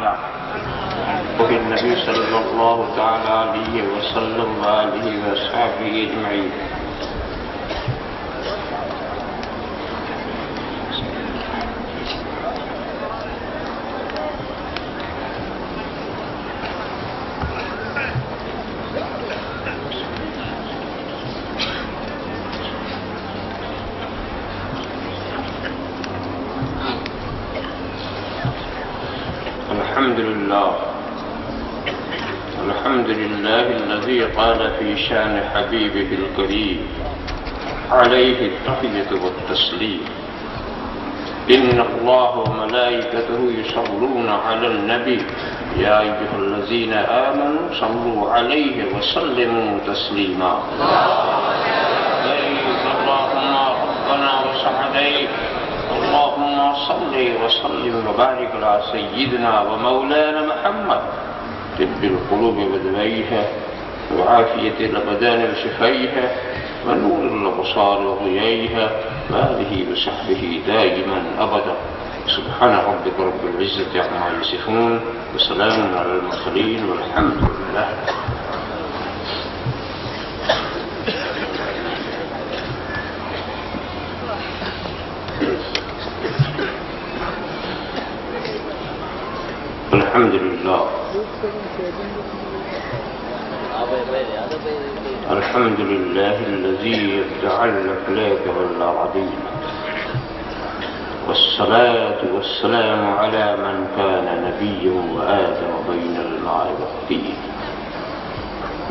اللہ وفي النبي صلى الله تعالى عليه وسلم وآله وأصحابه أجمعين. الحمد لله الذي قال في شان حبيبه الكريم عليه التحية والتسليم إن الله وملائكته يصلون على النبي يا أيها الذين آمنوا صلوا عليه وسلموا تسليما. اللهم ربنا وسعديك اللهم صل وسلم وبارك على سيدنا ومولانا محمد طب القلوب ودوائها وعافية الأبدان وشفائها ونور الأبصار وضيائها وآله وصحبه دائما أبدا. سبحان ربك رب العزة عما يصفون وسلام على المرسلين والحمد لله. الحمد لله الحمد لله الذي ابدع الأفلاك والأراضين والصلاة والسلام على من كان نبيا وآدم بين الماء والطين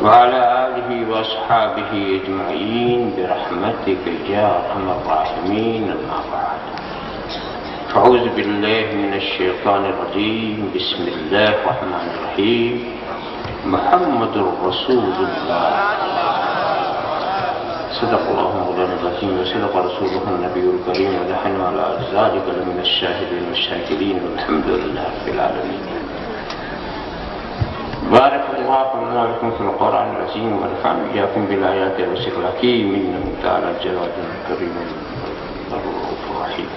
وعلى آله وأصحابه أجمعين برحمتك يا أرحم الراحمين. أما بعد أعوذ بالله من الشيطان الرجيم بسم الله الرحمن الرحيم. محمد رسول الله صدق الله مولانا العظيم وصدق رسوله النبي الكريم ونحن على ذلك لمن الشاهدين والشاكرين والحمد لله رب العالمين. بارك الله لنا ولكم في القرآن العظيم ونفعنا إياكم بالآيات والذكر الحكيم إنه تعالى الجواد الكريم الرؤوف الرحيم.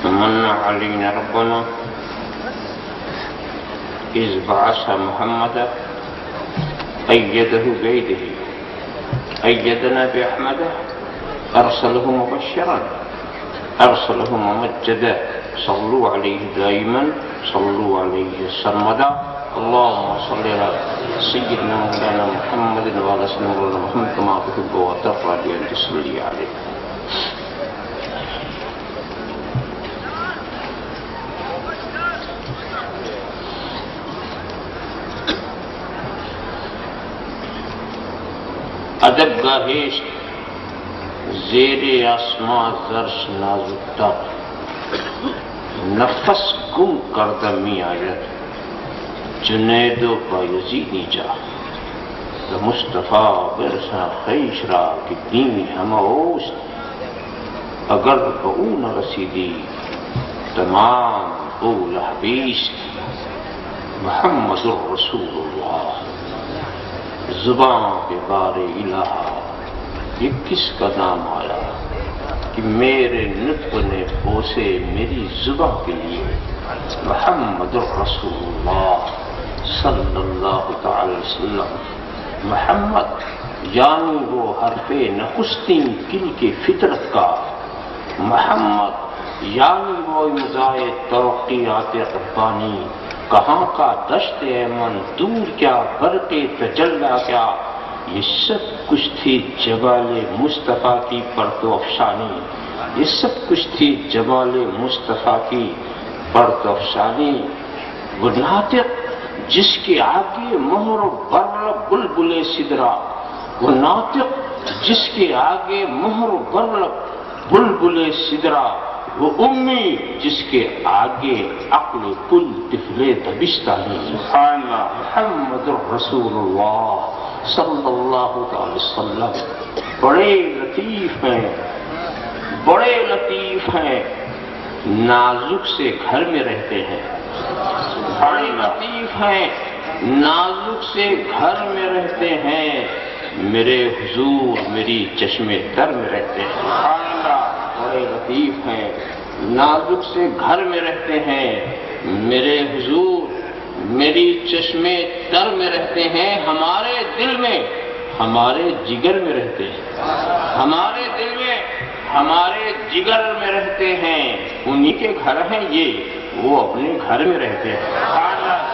من علينا ربنا إذ بعث محمدا أيده بيده أيدنا بأحمده أرسله مبشرا أرسله ممجدا صلوا عليه دائما صلوا عليه سرمدا. اللهم صل على سيدنا مولانا محمد وعلى سيدنا مولانا محمد كما تحب وترضى بأن تصلي عليه. ادب گاہیش زیر آسمان زرش نازکتا نفس گم کردمی آیت جنید و بایزیدی جا مصطفیٰ برسا خیش را کی دینی ہمہ اوست اگر بہون رسیدی تمام اول حبیست. محمد الرسول اللہ زبان پہ بار الہ یہ کس کا نام آیا کہ میرے نطق نے بوسے میری زبان کے لیے. محمد الرسول اللہ صلی اللہ تعالی وسلم. محمد یعنی وہ حرف نخستین کل کے فطرت کا. محمد یعنی وہ امضائے توقیات ربانی. کہاں کا دشت ایمن دور کیا برق تجلا کیا یہ سب کچھ تھی جمال مصطفیٰ کی پرتو افشانی. یہ سب کچھ تھی جمال مصطفیٰ کی پرتو افشانی. وہ ناطق جس کے آگے مہر بر بلبل سدرا. وہ ناطق جس کے آگے مہر بر بلبل سدرا. وہ امی جس کے آگے عقل کل طفل دبستانی. سبحان اللہ. محمد رسول اللہ صلی اللہ علیہ وسلم بڑے لطیف ہیں بڑے لطیف ہیں. نازک سے گھر میں رہتے ہیں. بڑے لطیف ہیں نازک سے گھر میں رہتے ہیں. میرے حضور میری چشمے در میں رہتے ہیں. سبحان اللہ. بڑے لطیف ہیں، نازک سے گھر میں رہتے ہیں، میرے حضور میری چشمے تر میں رہتے ہیں، ہمارے دل میں، ہمارے جگر میں رہتے ہیں، ہمارے دل میں، ہمارے جگر میں رہتے ہیں، انہی کے گھر ہیں یہ، وہ اپنے گھر میں رہتے ہیں،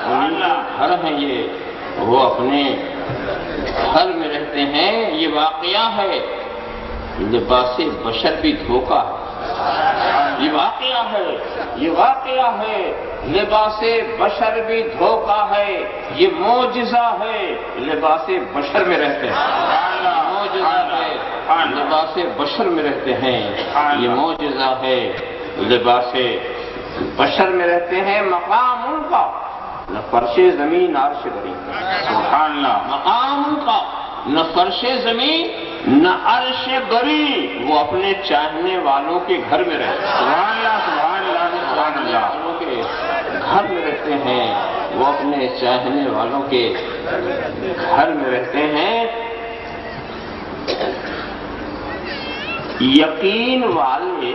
انہی کے گھر ہیں یہ، وہ اپنے گھر میں رہتے ہیں۔ یہ واقعہ ہے، لباس بشر بھی دھوکہ ہے، یہ واقعہ ہے، یہ واقعہ ہے، لباس بشر بھی دھوکہ ہے، یہ معجزہ ہے، لباس بشر میں رہتے ہیں، معجزہ ہے، لباس بشر میں رہتے ہیں، یہ معجزہ ہے، لباس بشر میں رہتے ہیں۔ مقام ان کا نہ فرش زمین عرش بری، سبحان اللہ، مقام ان کا نہ فرش زمین نہ عرش بری، وہ اپنے چاہنے والوں کے گھر میں رہتے ہیں، سبحان اللہ، سبحان اللہ، سبحان اللہ، والوں کے گھر میں رہتے ہیں، وہ اپنے چاہنے والوں کے گھر میں رہتے ہیں۔ یقین والے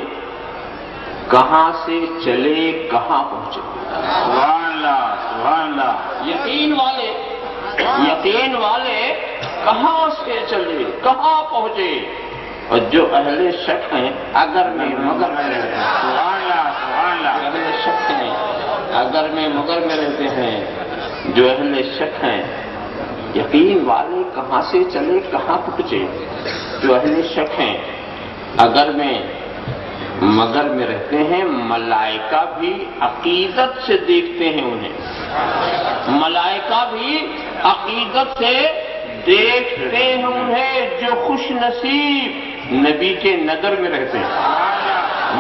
کہاں سے چلے کہاں پہنچے، سبحان اللہ، سبحان اللہ، یقین والے کہاں سے چلے کہاں پہنچے، اور جو اہل شک ہیں اگر میں مگر میں رہتے ہیں، سبحان اللہ، سبحان اللہ، اہل شک ہیں اگر میں مگر میں رہتے ہیں، جو اہل شک ہیں، یقین والے کہاں سے چلے کہاں پہنچے، جو اہل شک ہیں اگر میں مگر میں رہتے ہیں۔ ملائکہ بھی عقیدت سے دیکھتے ہیں انہیں، ملائکہ بھی عقیدت سے دیکھتے ہیں انہیں، جو خوش نصیب نبی کے نظر میں رہتے ہیں،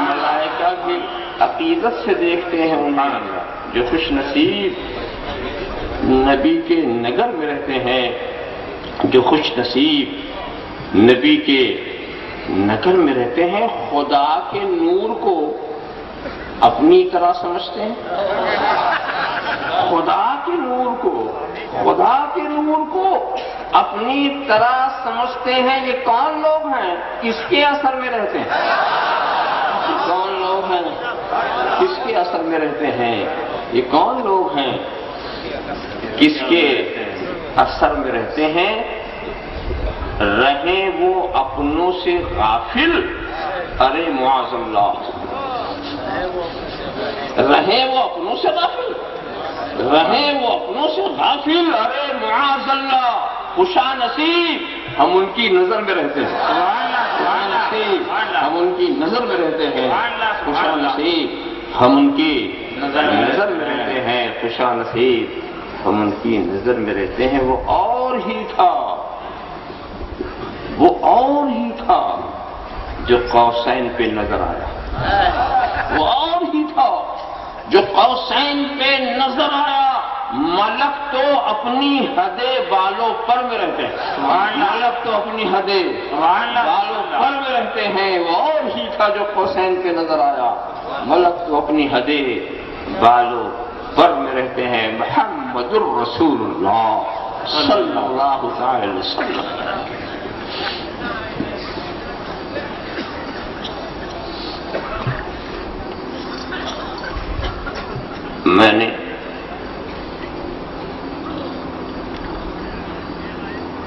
ملائکہ بھی عقیدت سے دیکھتے ہیں انہیں، جو خوش نصیب نبی کے نگر میں رہتے ہیں، جو خوش نصیب نبی کے نگر میں رہتے ہیں۔ خدا کے نور کو اپنی طرح سمجھتے ہیں، خدا کے نور کو، خدا کے نور کو اپنی طرح سمجھتے ہیں۔ یہ کون لوگ ہیں کس کے اثر میں رہتے ہیں، یہ کون لوگ ہیں کس کے اثر میں رہتے ہیں، یہ کون لوگ ہیں کس کے اثر میں رہتے ہیں۔ رہیں وہ اپنوں سے غافل، ارے معاذ اللہ، رہیں وہ اپنوں سے غافل، رہیں وہ اپنوں سے غافل، ارے معاذ اللہ، خوشا نصیب ہم ان کی نظر میں رہتے ہیں، خوشا نصیب ہم ان کی نظر میں رہتے ہیں، خوشا نصیب ہم ان کی نظر میں رہتے ہیں، خوشا نصیب ہم ان کی نظر میں رہتے ہیں۔ وہ اور ہی تھا، وہ اور ہی تھا جو قوسین پہ نظر آیا، وہ اور ہی تھا جو قوسین پہ نظر آیا۔ ملک تو اپنی حدے بالوں پر میں رہتے ہیں، ملک تو اپنی حدے بالوں پر میں رہتے ہیں، وہ اور ہی تھا جو قوسین پہ نظر آیا، ملک تو اپنی حدے بالوں پر میں رہتے ہیں۔ محمد الرسول اللہ صلی اللہ علیہ وسلم۔ میں نے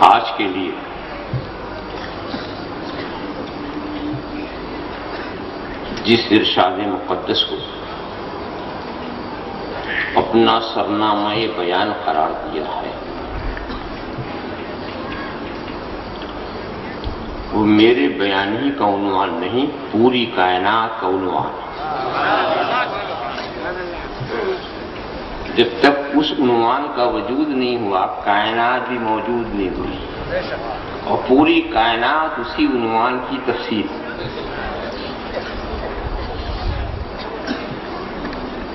آج کے لیے جس ارشاد مقدس کو اپنا سرنامہ بیان قرار دیا ہے، وہ میرے بیان ہی کا عنوان نہیں، پوری کائنات کا عنوان ہے۔ جب تک اس عنوان کا وجود نہیں ہوا، کائنات بھی موجود نہیں ہوئی، اور پوری کائنات اسی عنوان کی تفسیر۔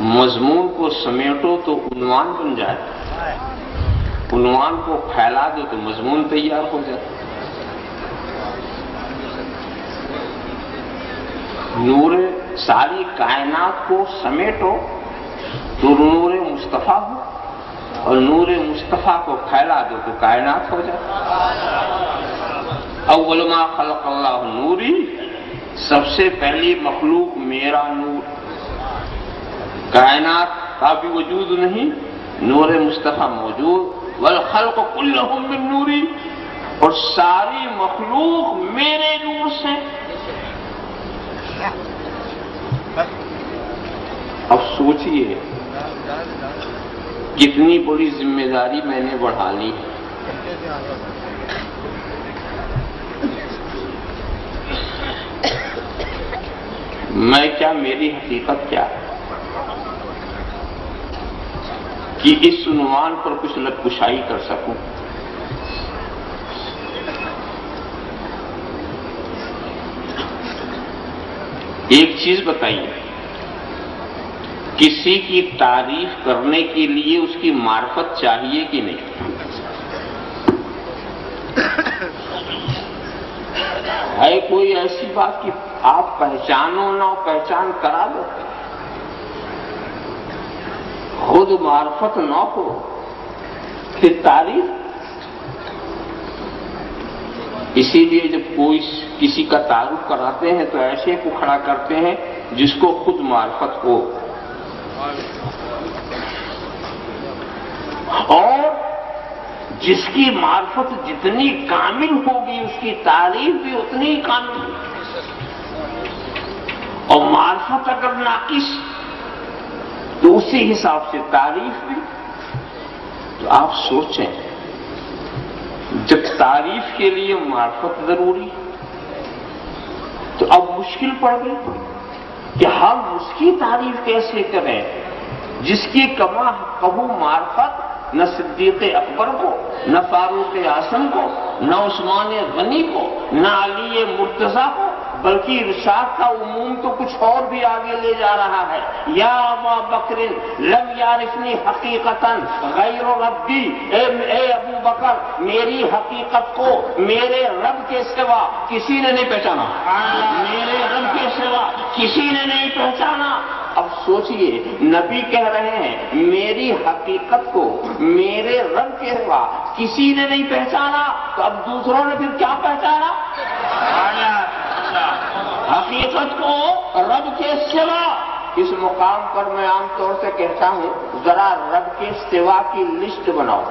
مضمون کو سمیٹو تو عنوان بن جائے، عنوان کو پھیلا دو تو مضمون تیار ہو جائے۔ نور ساری کائنات کو سمیٹو تو نور مصطفیٰ ہو، اور نور مصطفیٰ کو پھیلا دو تو کائنات ہو جائے۔ اول ما خلق اللہ نوری سب سے پہلی مخلوق میرا نور، کائنات کا بھی وجود نہیں، نور مصطفیٰ موجود، والخلق کلہم من نوری، اور ساری مخلوق میرے نور سے۔ اب سوچئے کتنی بڑی ذمہ داری میں نے بڑھا لی۔ میں کیا، میری حقیقت کیا کہ اس عنوان پر کچھ لگ کشائی کر سکوں۔ ایک چیز بتائیے، کسی کی تعریف کرنے کے لیے اس کی معرفت چاہیے کہ نہیں؟ ہے کوئی ایسی بات کہ آپ پہچانو نہ پہچان کرا دو، خود معرفت نہ ہو پھر تعریف؟ اسی لیے جب کوئی کسی کا تعارف کراتے ہیں تو ایسے کو کھڑا کرتے ہیں جس کو خود معرفت ہو، اور جس کی معرفت جتنی کامل ہوگی اس کی تعریف بھی اتنی ہی کامل ہوگی، اور معرفت اگر ناقص تو اسی حساب سے تعریف بھی۔ تو آپ سوچیں، جب تعریف کے لیے معرفت ضروری تو اب مشکل پڑ گئی کہ ہم اس کی تعریف کیسے کریں جس کی کما کہو معرفت نہ صدیق اکبر کو، نہ فاروق اعظم کو، نہ عثمان غنی کو، نہ علی مرتضیٰ کو، بلکہ ارشاد کا عموم تو کچھ اور بھی آگے لے جا رہا ہے۔ یا ابا بکر لم یعرفنی حقیقتا غیر ربی، اے ابو بکر میری حقیقت کو میرے رب کے سوا کسی نے نہیں پہچانا، میرے رب کے سوا کسی نے نہیں پہچانا۔ اب سوچئے، نبی کہہ رہے ہیں میری حقیقت کو میرے رب کے سوا کسی نے نہیں پہچانا، تو اب دوسروں نے پھر کیا پہچانا؟ حقیقت کو رب کے سوا۔ اس مقام پر میں عام طور سے کہتا ہوں ذرا رب کے سوا کی لسٹ بناؤ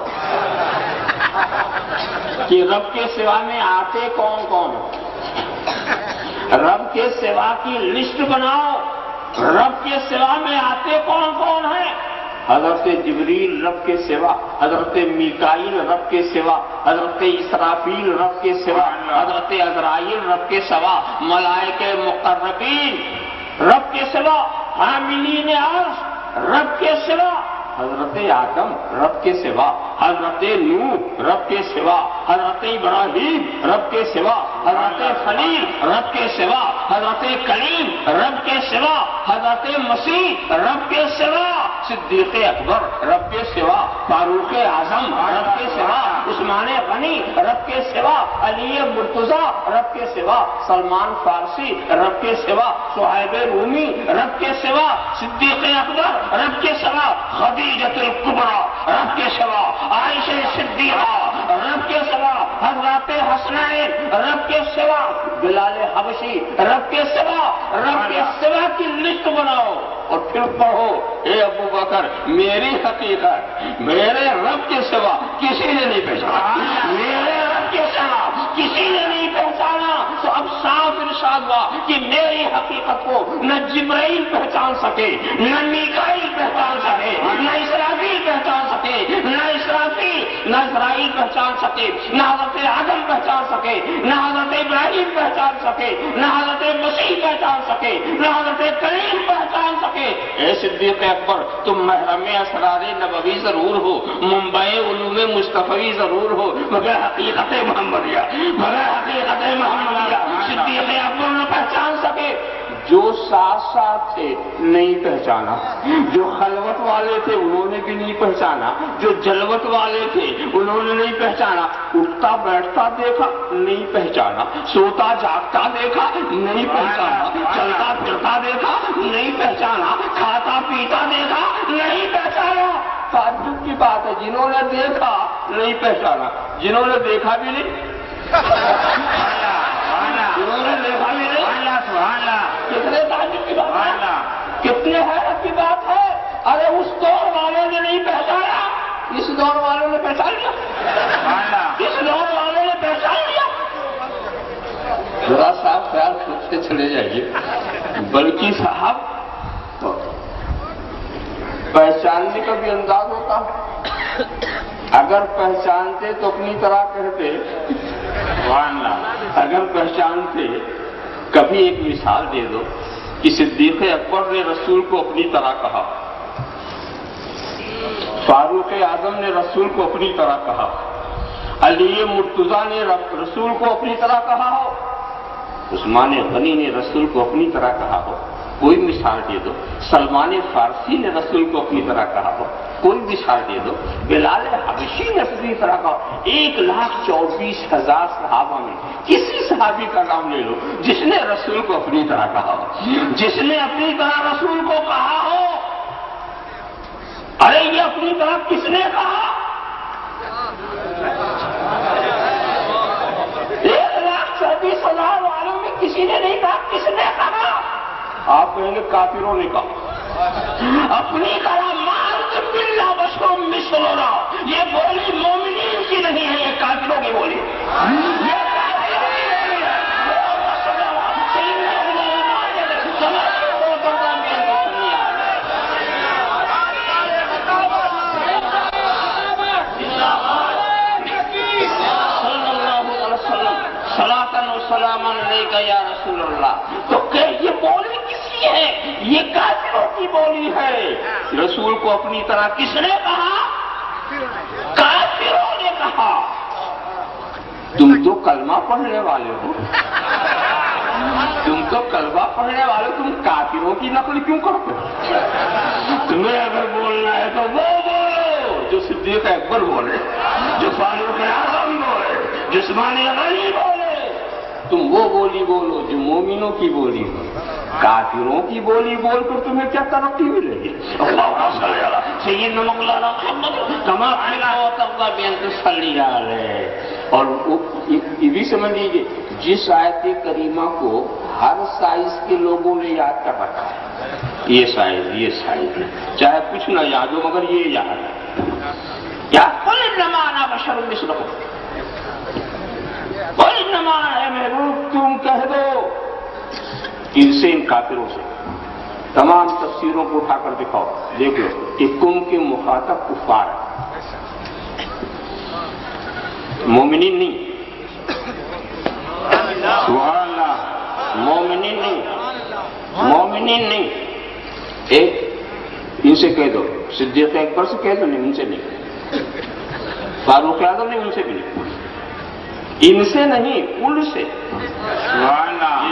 کہ رب کے سوا میں آتے کون کون، رب کے سوا کی لسٹ بناؤ، رب کے سوا میں آتے کون کون ہیں۔ حضرت جبریل رب کے سوا، حضرت میکائیل رب کے سوا، حضرت اسرافیل رب کے سوا، حضرت عزرائیل رب کے سوا، ملائکہ مقربین رب کے سوا، حاملین عرش رب کے سوا، حضرت آدم رب کے سوا، حضرت نوح رب کے سوا، حضرت ابراہیم رب کے سوا، حضرت خلیل رب کے سوا، حضرت کلیم رب کے سوا، حضرت مسیح رب کے سوا، صدیق اکبر رب کے سوا، فاروق اعظم رب کے سوا، عثمان غنی رب کے سوا، علی مرتضیٰ رب کے سوا، سلمان فارسی رب کے سوا، صہیب رومی رب کے سوا، صدیق اکبر رب کے سوا، خدیجۃ الکبریٰ رب کے سوا، عائشہ صدیقہ رب کے سوا، حضرت حسنین رب کے سوا، بلال حبشی رب کے سوا، رب کے سوا کی لسٹ بناؤ اور پھر پڑھو، اے ابو بکر میری حقیقت میرے رب کے سوا کسی نے نہیں پہچانا، میرے رب کے سوا کسی نے نہیں پہچانا۔ تو اب صاف ارشاد ہوا کہ میری حقیقت کو نہ جبرائیل پہچان سکے، نہ میکائیل پہچان سکے، نہ اسرافیل پہچان سکے، نہ اسرائیل پہچان سکے، نہ حضرت آدم پہچان سکے، نہ حضرت ابراہیم پہچان سکے، نہ حضرت مسیح پہچان سکے، نہ حضرت کلیم پہچان سکے۔ اے صدیق اکبر تم محرم اسرار نبوی ضرور ہو، منبع علوم مصطفی ضرور ہو، مگر حقیقت محمدیہ، مگر حقیقت محمدیہ صدیق اکبر نہ پہچان سکے۔ جو ساتھ ساتھ تھے نہیں پہچانا، جو خلوت والے تھے انہوں نے بھی نہیں پہچانا، جو جلوت والے تھے انہوں نے نہیں پہچانا، اٹھتا بیٹھتا دیکھا نہیں پہچانا، سوتا جاگتا دیکھا نہیں پہچانا، چلتا پھرتا دیکھا نہیں پہچانا، کھاتا پیتا دیکھا نہیں پہچانا۔ تعجب کی بات ہے، جنہوں نے دیکھا نہیں پہچانا، جنہوں نے دیکھا بھی نہیں، جنہوں نے دیکھا بھی نہیں، بتایا؟ کتنے حیرت کی بات ہے. ارے اس دور والوں نے نہیں پہچانا، اس دور والوں نے پہچان لیا، اس دور والوں نے پہچان لیا. ذرا صاحب خیال کرتے چلے جائیے. بلکہ صاحب پہچاننے کا بھی انداز ہوتا ہے. اگر پہچانتے تو اپنی طرح کہتے، اگر پہچانتے. کبھی ایک مثال دے دو کہ صدیق اکبر نے رسول کو اپنی طرح کہا، فاروق اعظم نے رسول کو اپنی طرح کہا، علی مرتضیٰ نے رسول کو اپنی طرح کہا ہو، عثمان غنی نے رسول کو اپنی طرح کہا ہو. کوئی مثال دے دو. سلمان فارسی نے رسول کو اپنی طرح کہا ہو. کوئی مثال دے دو. بلال حبشی نے اپنی طرح کہا. 1,24,000 صحابہ میں کسی صحابی کا نام لے لو جس نے رسول کو اپنی طرح کہا ہو، جس نے اپنی طرح رسول کو کہا ہو. ارے یہ اپنی طرح کس نے کہا؟ 1,24,000 والوں میں کسی نے نہیں کہا. کس نے کہا؟ آپ کہیں گے کافروں نے کہا. اپنی طرح مانت باللہ بشر مثلنا، یہ بولی مومنین کی نہیں ہے، یہ کافروں کی بولی. سلام علیکہ یا رسول اللہ. تو کہ یہ بولی کس کی ہے؟ یہ کافروں کی بولی ہے. رسول کو اپنی طرح کس نے کہا؟ کافروں نے کہا. تم تو کلمہ پڑھنے والے ہو، تم تو کلمہ پڑھنے والے، تم کافروں کی نقل کیوں کرتے ہو؟ تمہیں اگر بولنا ہے تو وہ بولو جو صدیق اکبر بولے، جو فاروق اعظم بولے، جو عثمان غنی بولے. تم وہ بولی بولو جو مومنوں کی بولی ہو. کافروں کی بولی بول کر تمہیں کیا ترقی ملے گی؟ سیدنا مولانا محمد کما صلی علیہ. اور یہ بھی سمجھ لیجیے، جس آیت کریمہ کو ہر سائز کے لوگوں نے یاد کر رکھا ہے، یہ سائز چاہے کچھ نہ یاد ہو مگر یہ یاد ہے. کیا قل انما انا بشر مثلکم، انما ہے محبوب تم کہہ دو ان سے، ان کافروں سے. تمام تفسیروں کو اٹھا کر دکھاؤ، دیکھ لو کہ کم کے مخاطب کفار ہے، مومنین نہیں. سبحان اللہ، مومنین نہیں. ایک ان سے کہہ دو، صدیق اکبر سے کہہ دو، نہیں ان سے نہیں. فاروق اعظم نے ان سے بھی نہیں، ان سے نہیں، ان سے.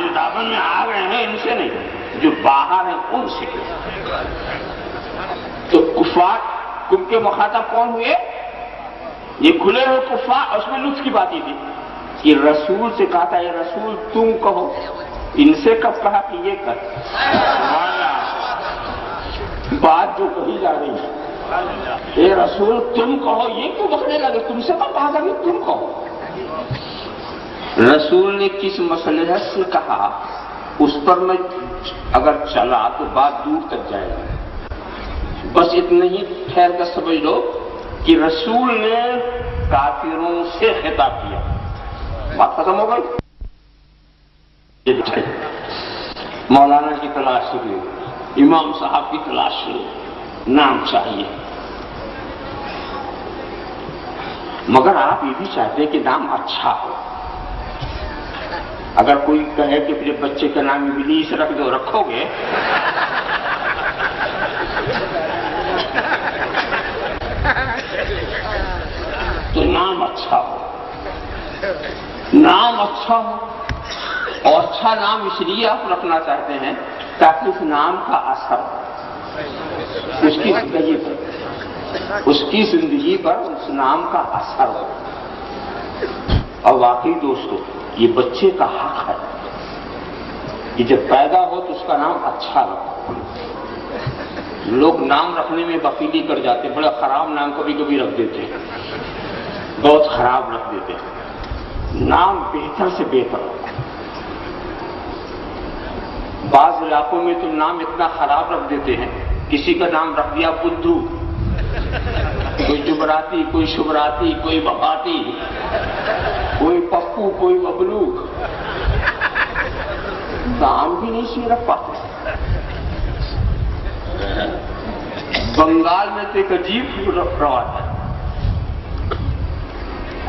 جو دامن میں آ گئے ہیں ان سے نہیں، جو باہر ہیں ان سے. تو کفار کم کے مخاطب کون ہوئے؟ یہ کھلے ہوئے کفار. اس میں لطف کی بات یہ تھی کہ رسول سے کہا تھا، یہ رسول تم کہو. ان سے کب کہا کہ یہ کر؟ بات جو کہی جا رہی ہے، اے رسول تم کہو، یہ کیوں بکنے لگے؟ تم سے کب کہا تھا کہ تم کہو؟ رسول نے کس مسئلے سے کہا اس پر میں اگر چلا تو بات دور تک جائے گی. بس اتنا ہی ٹھہر کر سمجھ لو کہ رسول نے کافروں سے خطاب کیا. بات ختم ہو گئی. مولانا کی تلاش ہوئی، امام صاحب کی تلاش ہوئی، نام چاہیے. مگر آپ یہ بھی چاہتے ہیں کہ نام اچھا ہو. اگر کوئی کہے کہ پھر بچے کا نام ابلیس رکھ دو، رکھو گے؟ تو نام اچھا ہو، نام اچھا ہو. اور اچھا نام اس لیے آپ رکھنا چاہتے ہیں تاکہ اس نام کا اثر اس کی زندگی پر اس نام کا اثر ہو. اور واقعی دوستو یہ بچے کا حق ہے کہ جب پیدا ہو تو اس کا نام اچھا رکھو. لوگ نام رکھنے میں بخیلی کر جاتے، بڑا خراب نام کبھی کبھی رکھ دیتے ہیں، بہت خراب رکھ دیتے ہیں. نام بہتر سے بہتر ہو. بعض علاقوں میں تو نام اتنا خراب رکھ دیتے ہیں، کسی کا نام رکھ دیا بدھو، کوئی جبراتی، کوئی شبراتی، کوئی بپاتی، کوئی پپو، کوئی ببلو، نام بھی نہیں سی رکھ پاتے۔ بنگال میں تو ایک عجیب رواج ہے،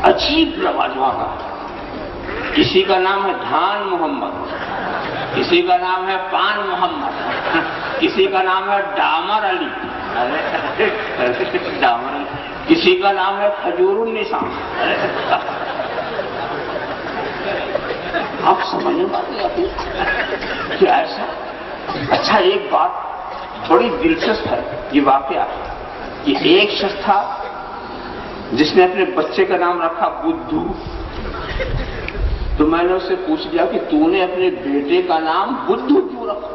عجیب رواج وہاں کا۔ کسی کا نام ہے دھان محمد، کسی کا نام ہے پان محمد، کسی کا نام ہے ڈامر علی، ڈامر علی، کسی کا نام ہے کھجور النساء۔ آپ سمجھ نہیں پاتے کیا ایسا؟ اچھا ایک بات بڑی دلچسپ ہے، یہ واقعہ کہ ایک شخص تھا جس نے اپنے بچے کا نام رکھا بدھو، تو میں نے اس سے پوچھ لیا کہ تو نے اپنے بیٹے کا نام بدھو کیوں رکھا؟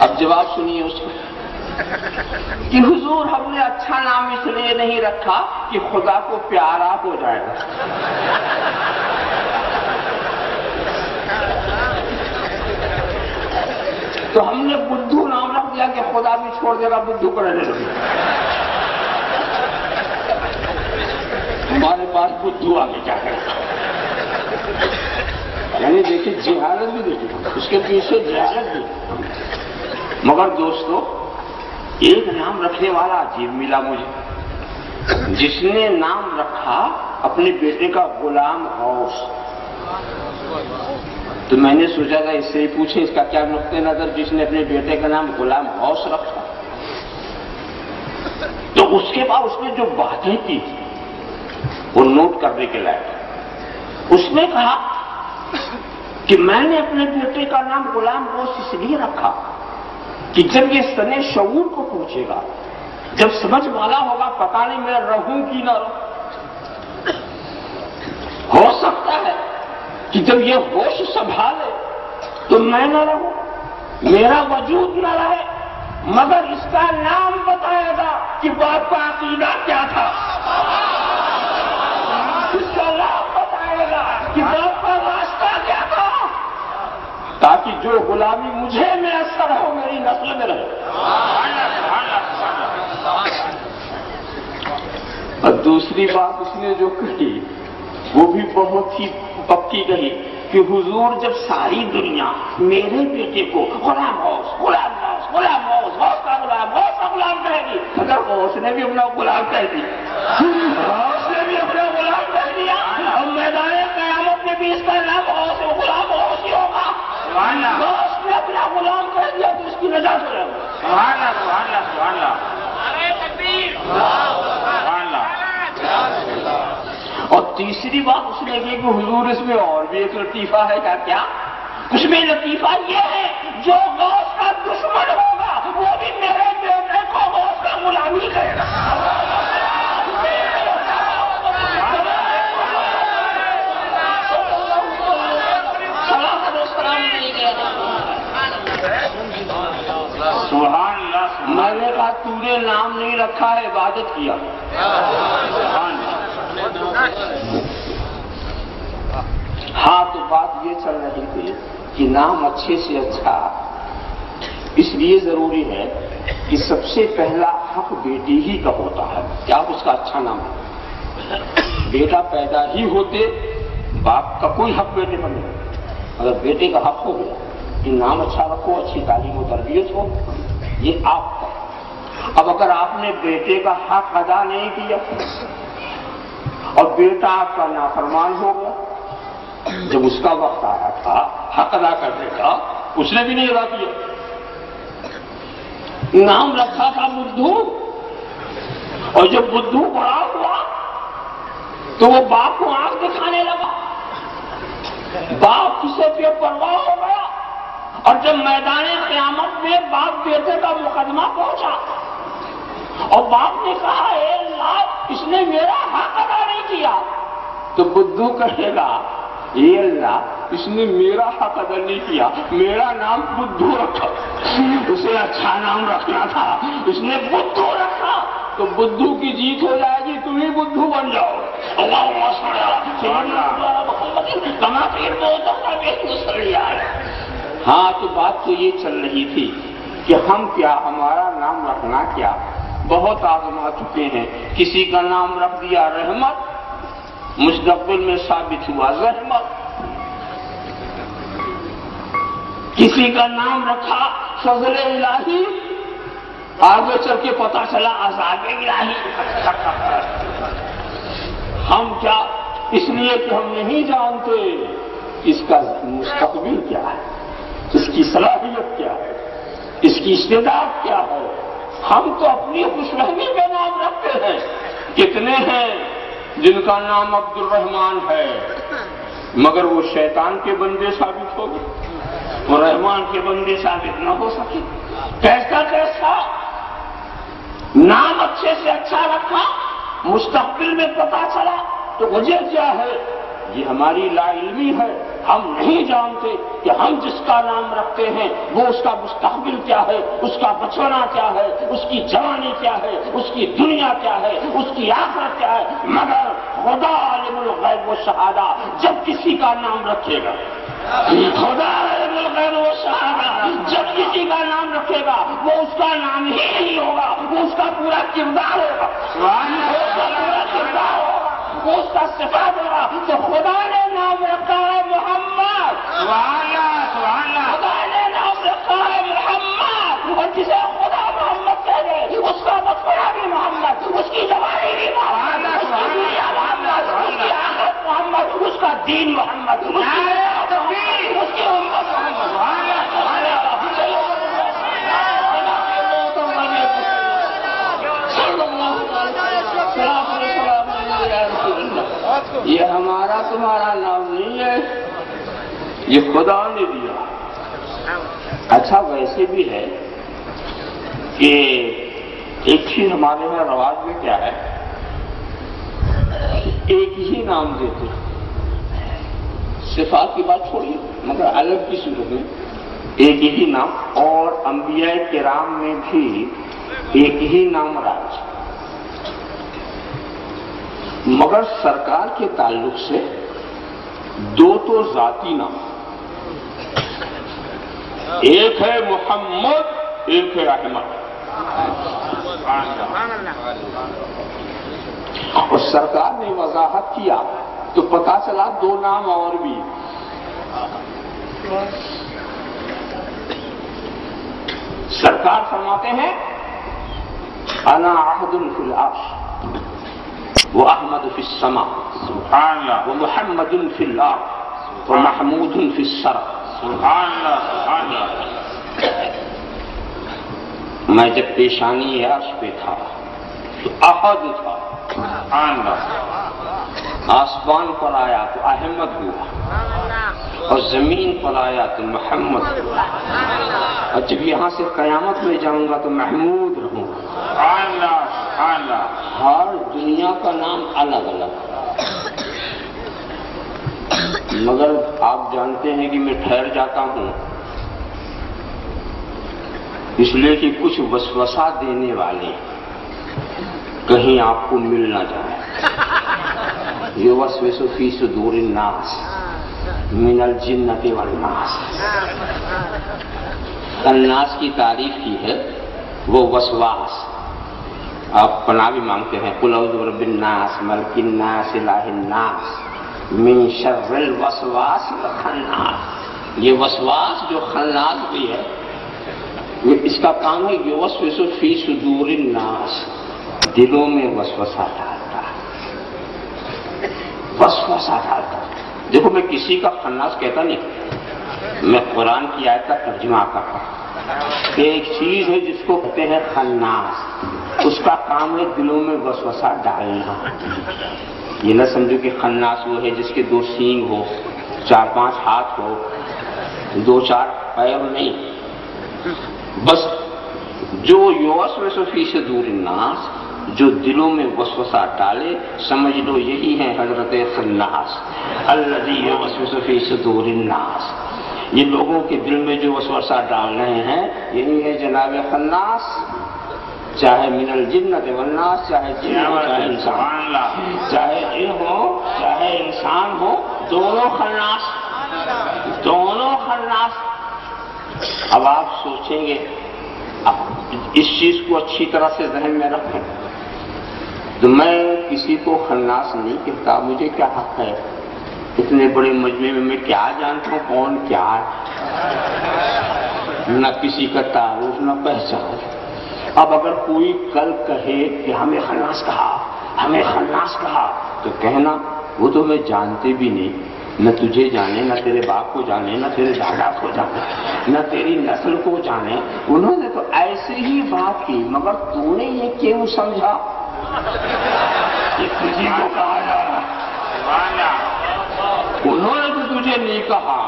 اب جواب سنیے اس کو کہ حضور ہم نے اچھا نام اس لیے نہیں رکھا کہ خدا کو پیارا ہو جائے گا۔ تو ہم نے بدھو نام رکھ دیا کہ خدا بھی چھوڑ دے گا بدھو کو رہنے لگے۔ ہمارے پاس بدھو آگے کیا کرے؟ یعنی دیکھیں جہالت بھی دیکھیں، اس کے پیچھے جہالت بھی۔ مگر دوستو ایک نام رکھنے والا عجیب ملا مجھے، جس نے نام رکھا اپنے بیٹے کا غلام غوث۔ تو میں نے سوچا تھا اس سے ہی پوچھیں اس کا کیا نقطہ نظر، جس نے اپنے بیٹے کا نام غلام غوث رکھا۔ تو اس کے بعد اس نے جو باتیں کی وہ نوٹ کرنے کے لائق۔ اس نے کہا کہ میں نے اپنے بیٹے کا نام غلام غوث اس لیے رکھا کہ جب یہ سنے شعور کو پہنچے گا، جب سمجھ والا ہوگا، پتہ نہیں میں رہوں کہ نہ رہوں۔ ہو سکتا ہے کہ جب یہ ہوش سنبھالے تو میں نہ رہوں، میرا وجود نہ رہے، مگر اس کا نام بتائے گا کہ باپ کا عقیدہ کیا تھا، اس کا نام بتائے گا کہ باپ کا راستہ کیا تھا، تاکہ جو غلامی مجھے میسر ہو میری نسل میں رہے۔ اور دوسری بات اس نے جو کہی وہ بھی بہت ہی پکی کہی کہ حضور جب ساری دنیا میرے بیٹے کو غلام غوث غلام غوث غلام غوث غوث کا غلام کہے گی، اگر غوث نے بھی اپنا غلام کہہ دیا، غوث نے بھی اپنا غلام کہہ دیا، اور میدان قیامت میں بھی اس کا نام غوث غلام غوث ہی ہوگا۔ غوث نے اپنا غلام کہہ دیا تو اس کی نجات ہو جائے گی۔ سبحان اللہ سبحان اللہ سبحان اللہ، نعرہ تکبیر، سبحان اللہ۔ اور تیسری بات اس نے کی کہ حضور اس میں اور بھی ایک لطیفہ ہے، کیا اس میں لطیفہ یہ ہے جو غوث کا دشمن ہوگا وہ بھی میرے بیٹے کو غوث کا غلامی کرے گا۔ سبحان اللہ۔ میں نے کہا تو نے نام نہیں رکھا ہے، عبادت کیا۔ ہاں تو بات یہ چل رہی تھی کہ نام اچھے سے اچھا اس لیے ضروری ہے کہ سب سے پہلا حق بیٹی ہی کا ہوتا ہے، کیا اس کا اچھا نام ہے۔ بیٹا پیدا ہی ہوتے باپ کا کوئی حق بیٹے پر نہیں، اگر بیٹے کا حق ہو گیا کہ نام اچھا رکھو، اچھی تعلیم و تربیت ہو، یہ آپ کا۔ اب اگر آپ نے بیٹے کا حق ادا نہیں کیا اور بیٹا آپ کا نافرمان ہو گیا، جب اس کا وقت آیا تھا حق ادا کرنے کا اس نے بھی نہیں ادا کیا، نام رکھا تھا بدھو، اور جب بدھو بڑا ہوا تو وہ باپ کو آنکھ دکھانے لگا، باپ کسے بے پرواہ ہو گیا، اور جب میدان قیامت میں باپ بیٹے کا مقدمہ پہنچا اور باپ نے کہا اے اللہ اس نے میرا حق ادا نہیں کیا، تو بدھو کہے گا اے اللہ اس نے میرا حق ادا نہیں کیا، میرا نام بدھو رکھا، اسے اچھا نام رکھنا تھا، اس نے بدھو رکھا، تو بدھو کی جیت ہو جائے گی، تم ہی بدھو بن جاؤ۔ اللہم صل علی سیدنا محمد کما فی الموت ہاں تو بات تو یہ چل رہی تھی کہ ہم کیا، ہمارا نام رکھنا کیا، بہت آزما چکے ہیں. کسی کا نام رکھ دیا رحمت، مستقبل میں ثابت ہوا زحمت. کسی کا نام رکھا فضل الہی، آگے چل کے پتا چلا عذاب الہی. ہم کیا، اس لیے کہ ہم نہیں جانتے اس کا مستقبل کیا ہے، اس کی صلاحیت کیا ہے، اس کی استعداد کیا ہے. ہم تو اپنی خوش فہمی کا نام رکھتے ہیں. کتنے ہیں جن کا نام عبد الرحمان ہے مگر وہ شیطان کے بندے ثابت ہو گئے، وہ رحمان کے بندے ثابت نہ ہو سکے. کیسا کیسا نام اچھے سے اچھا رکھا، مستقبل میں پتا چلا تو وجہ کیا ہے؟ یہ ہماری لا علمی ہے. ہم نہیں جانتے کہ ہم جس کا نام رکھتے ہیں وہ اس کا مستقبل کیا ہے، اس کا بچپنا کیا ہے، اس کی جوانی کیا ہے، اس کی دنیا کیا ہے، اس کی آخرت کیا ہے. مگر خدا عالم الغیب و شہادہ جب کسی کا نام رکھے گا، خدا عالم الغیب و شہادہ جب کسی کا نام رکھے گا وہ اس کا نام ہی نہیں ہوگا، وہ اس کا پورا کردار ہوگا، وہ اس کا صفات ہوگا. تو خدا نے نام رکھا ہے محمد، خدا نے نام رکھا ہے محمد، اور جسے خدا محمد کہہ دے اس کا بچپنا بھی محمد، اس کی جوانی بھی محمد، اس کی دنیا محمد، اس کی آخرت محمد، اس کا دین محمد، اس کی امت محمد. یہ ہمارا تمہارا نام نہیں ہے، یہ خدا نے دیا. اچھا ویسے بھی ہے کہ ایک چیز ہمارے میں رواج میں کیا ہے، ایک ہی نام دیتے. صفات کی بات چھوڑیے مگر الگ کی صورت میں ایک ہی نام، اور انبیاء کرام میں بھی ایک ہی نام راج. مگر سرکار کے تعلق سے دو تو ذاتی نام، ایک ہے محمد، ایک ہے احمد. اور سرکار نے وضاحت کیا تو پتا چلا دو نام اور بھی. سرکار فرماتے ہیں انا عہد فی العرش وأحمد في السماء سبحان الله ومحمد في الأرض ومحمود في السرى سبحان الله سبحان الله. میں جب پیشانی عرش پہ تھا تو احد تھا، سبحان اللہ. آسمان پر آیا تو احمد ہوا، اور زمین پر آیا تو محمد ہوا، اور جب یہاں سے قیامت میں جاؤں گا تو محمود رہوں گا. سبحان اللہ سبحان اللہ. ہر دنیا کا نام الگ الگ، مگر آپ جانتے ہیں کہ میں ٹھہر جاتا ہوں اس لیے کہ کچھ وسوسہ دینے والے کہیں آپ کو مل نہ جائے. یوسوس فی صدور الناس من الجنۃ والناس. الناس کی تعریف کی ہے وہ وسواس، آپ پناہ بھی مانگتے ہیں قل اعوذ برب الناس ملک الناس الہ الناس من شر الوسواس الخناس. یہ وسواس جو خناس بھی ہے، اس کا کام ہے یوسوس فی صدور الناس، دلوں میں وسوسہ ڈالتا ہے، وسوسہ ڈالتا ہے. دیکھو میں کسی کا خناس کہتا نہیں، میں قرآن کی آیت کا ترجمہ کر رہا ہوں. ایک چیز ہے جس کو کہتے ہیں خناس، اس کا کام ہے دلوں میں وسوسہ ڈالنا. یہ نہ سمجھو کہ خناس وہ ہے جس کے 2 سینگ ہو، 4-5 ہاتھ ہو، 2-4 پیر نہیں. بس جو یوسوس فی صدور الناس، جو دلوں میں وسوسہ ڈالے، سمجھ لو یہی ہے حضرت خناس. الذی یوسوس فی صدور الناس. یہ لوگوں کے دل میں جو وسوسہ ڈال رہے ہیں یہی ہے جناب خناس. چاہے من الجنۃ والناس، چاہے جن ہو چاہے انسان، چاہے جن ہو چاہے انسان ہو، دونوں خناس، دونوں خناس. اب آپ سوچیں گے، اب اس چیز کو اچھی طرح سے ذہن میں رکھیں، تو میں کسی کو خناس نہیں کہتا، مجھے کیا حق ہے؟ اتنے بڑے مجمع میں کیا جانتا ہوں کون کیا ہے، نہ کسی کا تعارف نہ پہچان۔ اب اگر کوئی کل کہے کہ ہمیں خناس کہا، ہمیں خناس کہا، تو کہنا وہ تو میں جانتے بھی نہیں، نہ تجھے جانے، نہ تیرے باپ کو جانے، نہ تیرے دادا کو جانے، نہ تیری نسل کو جانے، انہوں نے تو ایسے ہی بات کی، مگر تو نے یہ کیوں سمجھا کہ تجھے کو کہا جا رہا؟ انہوں نے تو تجھے نہیں کہا،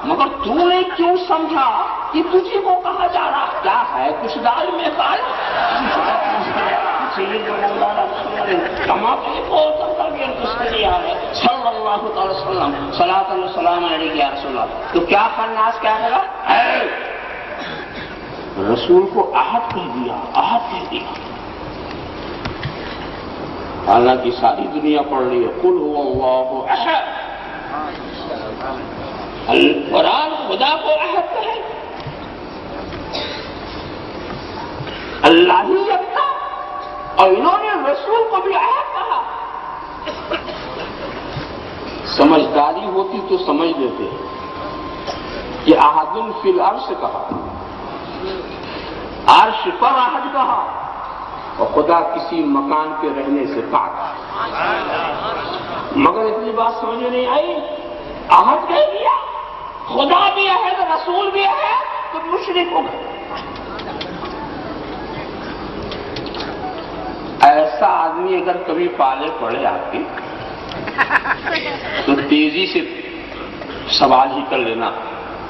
مگر تو نے کیوں سمجھا کہ تجھے کو کہا جا رہا؟ کیا ہے کچھ دال میں کال صلی اللہ تعالی وسلم صلاۃ السلام علیہ یا رسول اللہ، تو کیا خناس کیا لگا؟ رسول کو احد کہہ دیا، احد کہہ دیا، حالانکہ ساری دنیا پڑھ رہی ہے قل هو اللہ احد، قرآن خدا کو احد کہے، اللہ ہی یکتا، اور انہوں نے رسول کو بھی احد کہا۔ سمجھداری ہوتی تو سمجھ لیتے کہ احد فی العرش کہا، عرش پر احد کہا، اور خدا کسی مکان کے رہنے سے پاک، مگر اتنی بات سمجھ میں نہیں آئی، احد کہہ دیا، خدا بھی احد، رسول بھی احد، تو مشرک ہو گئے۔ ایسا آدمی اگر کبھی پالے پڑے آپ کے، تو تیزی سے سوال ہی کر لینا،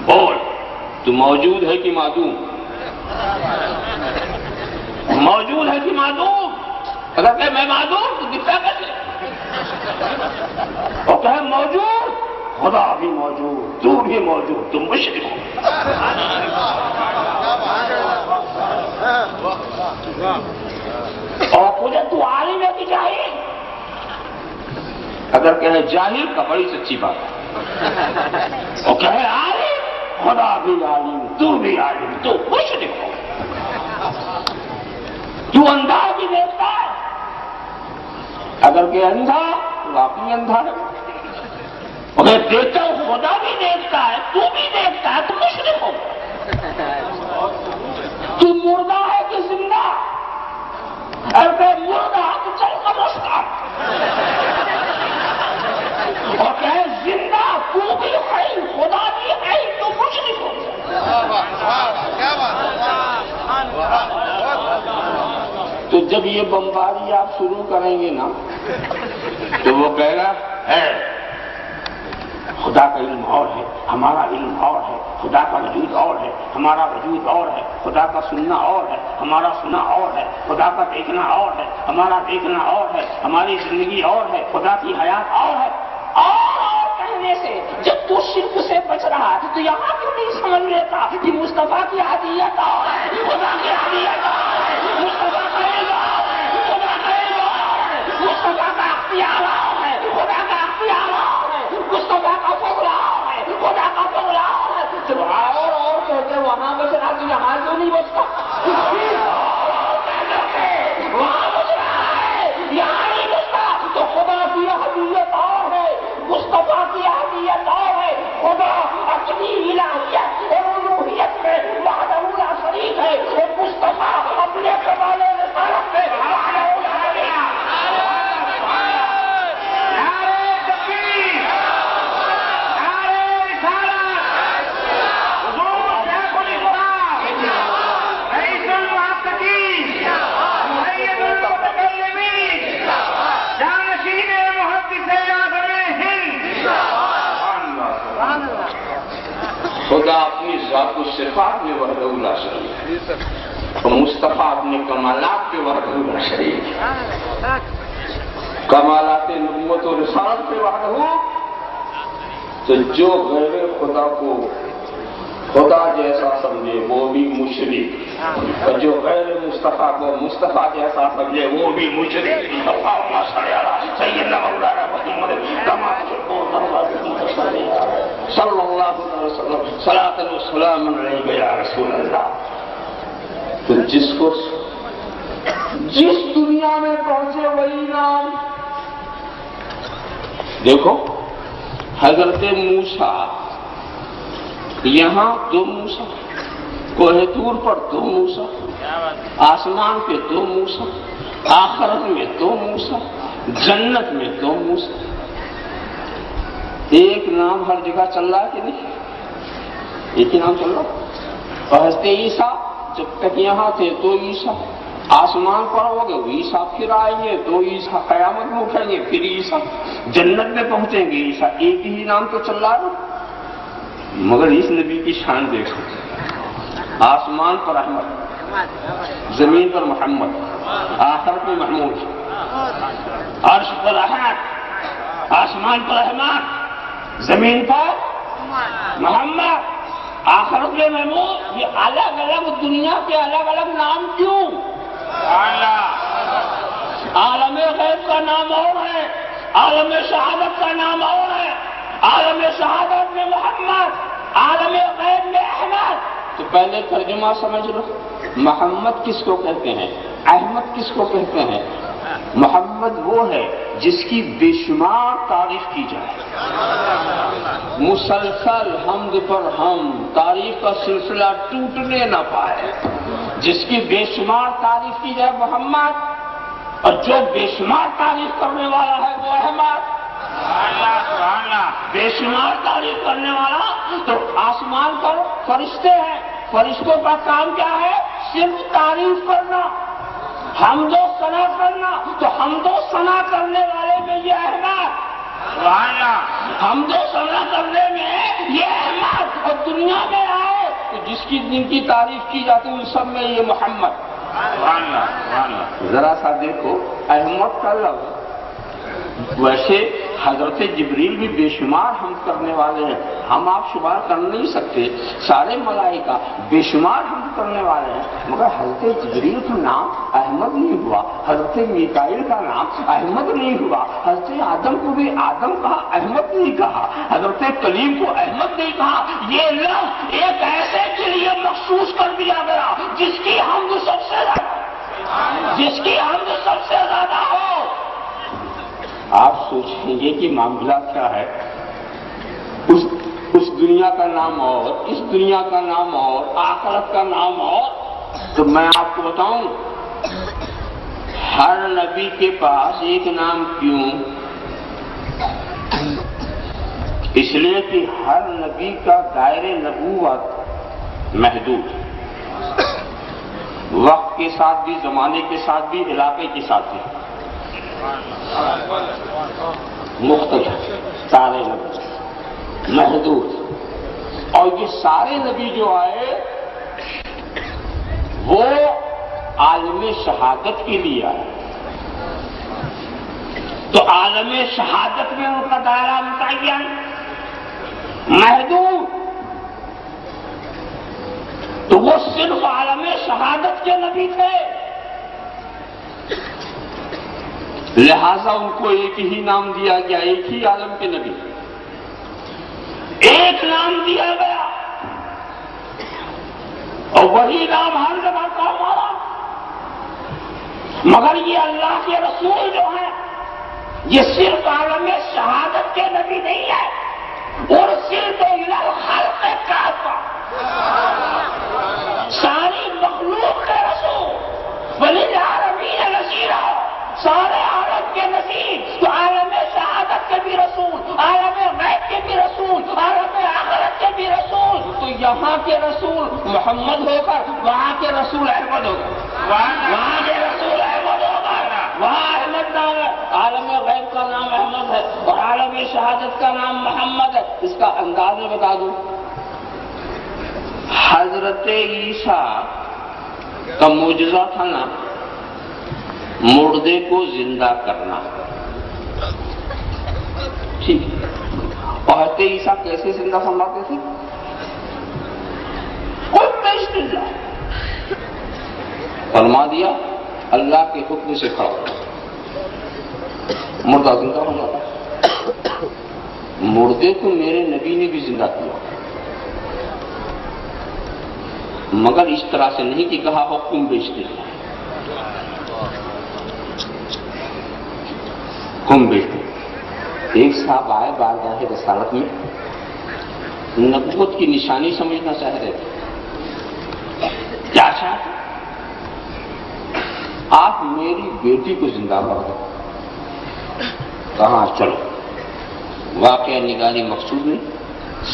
بول تو موجود ہے کہ معدوم؟ موجود ہے کہ معدوم؟ اگر کہ میں معدوم تو دکھتا کیسے؟ اور کہ موجود، خدا بھی موجود، تو بھی موجود، تم مشرک ہو۔ اور پوچھے تو عالم ہے کہ جاہل؟ اگر کہے جاہل کا بڑی سچی بات ہے، اور کہے عالم، خدا بھی عالم، تو بھی عالم، تو مشرک ہو۔ تو اندھا بھی دیکھتا ہے، اگر کہ اندھا واقعی اندھا ہے، اگر دیکھتا ہوں خدا بھی دیکھتا ہے، تو بھی دیکھتا ہے، تو مشرک ہو۔ تو مردہ ہے کہ زندہ؟ اگر مردہ تو چل قبرستان، اور کہے زندہ، تو بھی ہے، خدا بھی ہے، تو مشرک ہو۔ تو جب یہ بمباری آپ شروع کریں گے نا، تو وہ کہے گا ہے خدا کا علم اور ہے، ہمارا علم اور ہے، خدا کا وجود اور ہے، ہمارا وجود اور ہے، خدا کا سننا اور ہے، ہمارا سنا اور ہے، خدا کا دیکھنا اور ہے، ہمارا دیکھنا اور ہے، ہماری زندگی اور ہے، خدا کی حیات اور ہے۔ اور کہنے سے جب تو شرک سے بچ رہا ہے تو یہاں کیوں نہیں سمجھ لیتا کہ مصطفیٰ کی عادیت اور ہے، خدا کی عادیت اور ہے، مصطفیٰ کا علم اور ہے، خدا کا علم اور ہے، مصطفیٰ کا اختیار اور ہے، خدا کا اختیار اور ہے، مصطفیٰ کا فضل اور ہے، خدا کا فضل اور ہے۔ جب اور کہتے وہاں بچ رہا تو یہاں کیوں نہیں بچتا؟ وہاں بچ رہا ہے، یہاں نہیں بچتا، تو خدا کی عادیت اور ہے، مصطفیٰ کی عادیت اور ہے، خدا اپنی الہیت اور الوہیت میں وحدہ لا شریک ہے، اور مصطفیٰ اپنے کمال رسالت میں وحدہ لا شریک ہے۔ خدا اپنی ذات و صفات میں وحدہ لا شریک ہے، اور مصطفیٰ اپنے کمالات پہ وحدہ لا شریک ہے، کمالات نبوت و رسالت پہ وحدہ۔ تو جو غیر خدا کو خدا جیسا سمجھے وہ بھی مشرک، اور جو غیر مصطفیٰ کو مصطفیٰ جیسا سمجھے وہ بھی مشرک۔ اللہم صلی علی سیدنا مولانا محمد صلی اللہ صلاۃ و سلام علیک یا رسول اللہ. تو جس دنیا میں پہنچے وہی نام. دیکھو حضرت موسیٰ یہاں تو موسیٰ، کوہ طور پر تو موسیٰ، آسمان پہ تو موسیٰ، آخرت میں تو موسیٰ، جنت میں تو موسیٰ. ایک نام ہر جگہ چل رہا ہے کہ نہیں؟ ایک ہی نام چل رہا. اور حضرت عیسیٰ جب تک یہاں تھے تو عیسیٰ، آسمان پر ہو گئے وہ عیسیٰ، پھر آئیں گے تو عیسیٰ، قیامت میں اٹھیں گے پھر عیسیٰ، جنت میں پہنچیں گے عیسیٰ. ایک ہی نام تو چل رہا ہے. مگر اس نبی کی شان دیکھو، آسمان پر احمد، زمین پر محمد، آخرت میں محمود، عرش پر احمد، آسمان پر احمد، زمین پر محمد، آخرت میں محمود. یہ الگ الگ دنیا کے الگ الگ نام کیوں؟ عالم غیب کا نام اور ہے، عالم شہادت کا نام اور ہے. عالم شہادت میں محمد، عالم غیب میں احمد. تو پہلے ترجمہ سمجھ لو. محمد کس کو کہتے ہیں؟ احمد کس کو کہتے ہیں؟ محمد وہ ہے جس کی بے شمار تعریف کی جائے، مسلسل حمد پر ہم، تعریف کا سلسلہ ٹوٹنے نہ پائے. جس کی بے شمار تعریف کی جائے محمد، اور جو بے شمار تعریف کرنے والا ہے وہ احمد. بے شمار تعریف کرنے والا تو آسمان پر فرشتے ہیں، فرشتوں کا کام کیا ہے؟ صرف تعریف کرنا، حمد و ثنا کرنا. تو حمد و ثنا کرنے والے میں یہ احمد، حمد و ثنا کرنے میں یہ احمد. اور دنیا میں آئے تو جس کی تعریف کی جاتی ہے ان سب میں یہ محمد. ذرا سا دیکھو احمد کا لفظ. ویسے حضرت جبریل بھی بے شمار حمد کرنے والے ہیں، ہم آپ شمار کر نہیں سکتے. سارے ملائکہ بے شمار حمد کرنے والے ہیں، مگر حضرت جبریل کا نام احمد نہیں ہوا، حضرت میکائیل کا نام احمد نہیں ہوا، حضرت آدم کو بھی آدم کہا، احمد نہیں کہا، حضرت کلیم کو احمد نہیں کہا. یہ لفظ ایک ایسے کے لیے مخصوص کر دیا گیا جس کی حمد سب سے زیادہ ہو. آپ سوچیں گے کہ معاملہ کیا ہے؟ اس دنیا کا نام اور، اس دنیا کا نام اور، آخرت کا نام اور. تو میں آپ کو بتاؤں ہر نبی کے پاس ایک نام کیوں؟ اس لیے کہ ہر نبی کا دائرہ نبوت محدود، وقت کے ساتھ بھی، زمانے کے ساتھ بھی، علاقے کے ساتھ بھی مختلف. سارے نبی محدود. اور یہ سارے نبی جو آئے وہ عالم شہادت کے لیے آئے. تو عالم شہادت میں ان کا دائرہ متعین محدود. تو وہ صرف عالم شہادت کے نبی تھے، لہذا ان کو ایک ہی نام دیا گیا، ایک ہی عالم کے نبی، ایک نام دیا گیا. اور وہی نام ہر جگہ کا ہمارا. مگر یہ اللہ کے رسول جو ہیں یہ صرف عالم شہادت کے نبی نہیں ہے، اور صرف خلق کافہ، ساری مخلوق کے رسول، وللعالمین نذیرا، سارے عالم کے نذیر. تو عالم شہادت کے بھی رسول، عالم غیب کے بھی رسول، عالم آخرت کے بھی رسول. تو یہاں کے رسول محمد ہو کر وہاں کے رسول احمد ہو کر، وہاں کے رسول احمد ہو کر وہاں احمد نام ہے. عالم غیب کا نام احمد ہے اور عالم شہادت کا نام محمد ہے. اس کا انداز میں بتا دوں. حضرت عیسیٰ کا معجزہ تھا نا مردے کو زندہ کرنا، ٹھیک. اور حضرت عیسیٰ کیسے زندہ فرماتے تھے؟ کوئی پیش نہیں فرما دیا، اللہ کے حکم سے کھڑا ہو، مردہ زندہ ہو جاتا. مردے کو میرے نبی نے بھی زندہ کیا. مگر اس طرح سے نہیں کہ کہا ہو تم بیچتے ہو، تم بیچتے۔ ایک صاحب آئے بارگاہ رسالت میں، نبوت کی نشانی سمجھنا چاہ رہے تھے۔ کیا چاہتے؟ آپ میری بیٹی کو زندہ کر دو۔ کہاں چلو، واقعہ نگاری مقصود نے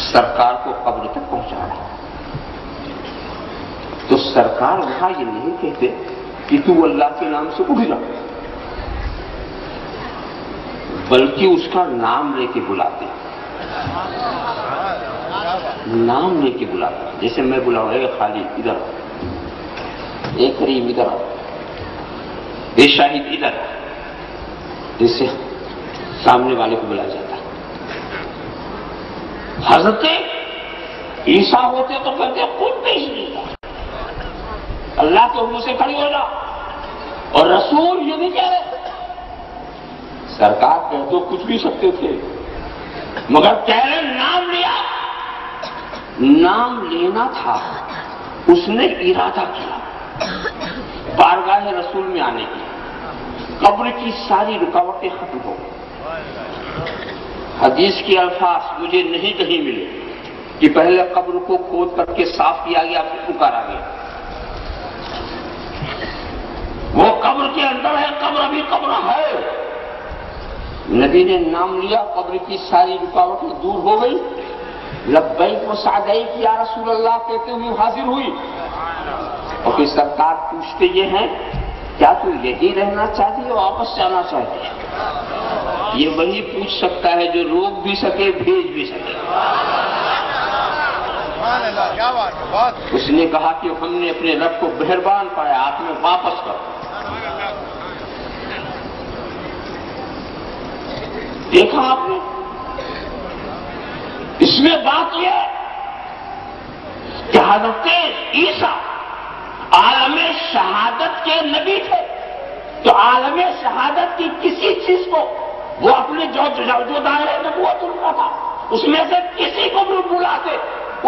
سرکار کو قبر تک پہنچایا۔ تو سرکار وہاں یہ نہیں کہتے کہ تو اللہ کے نام سے اٹھ جا، بلکہ اس کا نام لے کے بلاتے، نام لے کے بلاتے۔ جیسے میں بلاؤں، اے خالد ادھر، اے کریم ادھر، اے شاہد ادھر، جیسے سامنے والے کو بلایا جاتا ہے۔ حضرت عیسیٰ ہوتے تو کہتے خود پیش نہیں تھا، اللہ کے حکم سے کھڑی ہو جا، اور رسول یہ نہیں کہہ رہے، سرکار کہہ تو کچھ بھی سکتے تھے، مگر کہہ رہے نام لیا، نام لینا تھا۔ اس نے ارادہ کیا بارگاہ رسول میں آنے کی، قبر کی ساری رکاوٹیں ختم ہو گئی۔ حدیث کے الفاظ مجھے نہیں کہیں ملے کہ پہلے قبر کو کھود کر کے صاف کیا گیا پھر پکارا گیا۔ وہ قبر کے اندر ہے، قبر ابھی قبر ہے۔ نبی نے نام لیا، قبر کی ساری رکاوٹیں دور ہو گئی۔ لبیک و سعدیک یا رسول اللہ کہتے ہوئے حاضر ہوئی، اور پھر سرکار پوچھتے یہ ہیں کیا تو یہی رہنا چاہتی ہے واپس جانا چاہتی ہے؟ یہ وہی پوچھ سکتا ہے جو روک بھی سکے بھیج بھی سکے۔ اس نے کہا کہ ہم نے اپنے رب کو مہربان پایا، آپ میں واپس کر۔ دیکھا آپ نے، اس میں بات یہ ہے کہ حضرت عیسیٰ عالم شہادت کے نبی تھے، تو عالم شہادت کی کسی چیز کو وہ اپنے جو دائرے نبوت ان کا تھا اس میں سے کسی کو بھی بلاتے،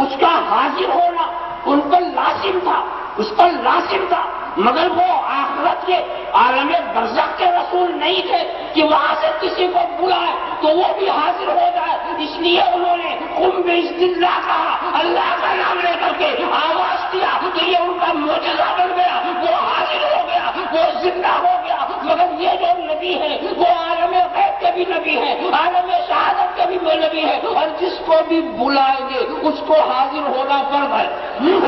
اس کا حاضر ہونا ان پر لازم تھا، اس پر لازم تھا، مگر وہ آخرت کے عالم برزخ کے رسول نہیں تھے کہ وہاں سے کسی کو بلائے تو وہ بھی حاضر ہو جائے۔ اس لیے انہوں نے قم بإذن اللہ کہا، اللہ کا نام لے کر کے آواز دیا تو یہ ان کا معجزہ بن گیا، وہ حاضر ہو گیا، وہ زندہ ہو گیا۔ مگر یہ جو نبی ہے وہ عالم غیب کے بھی نبی ہے، عالم شہادت کے بھی نبی ہے، اور جس کو بھی بلائیں گے اس کو حاضر ہونا فرض ہے،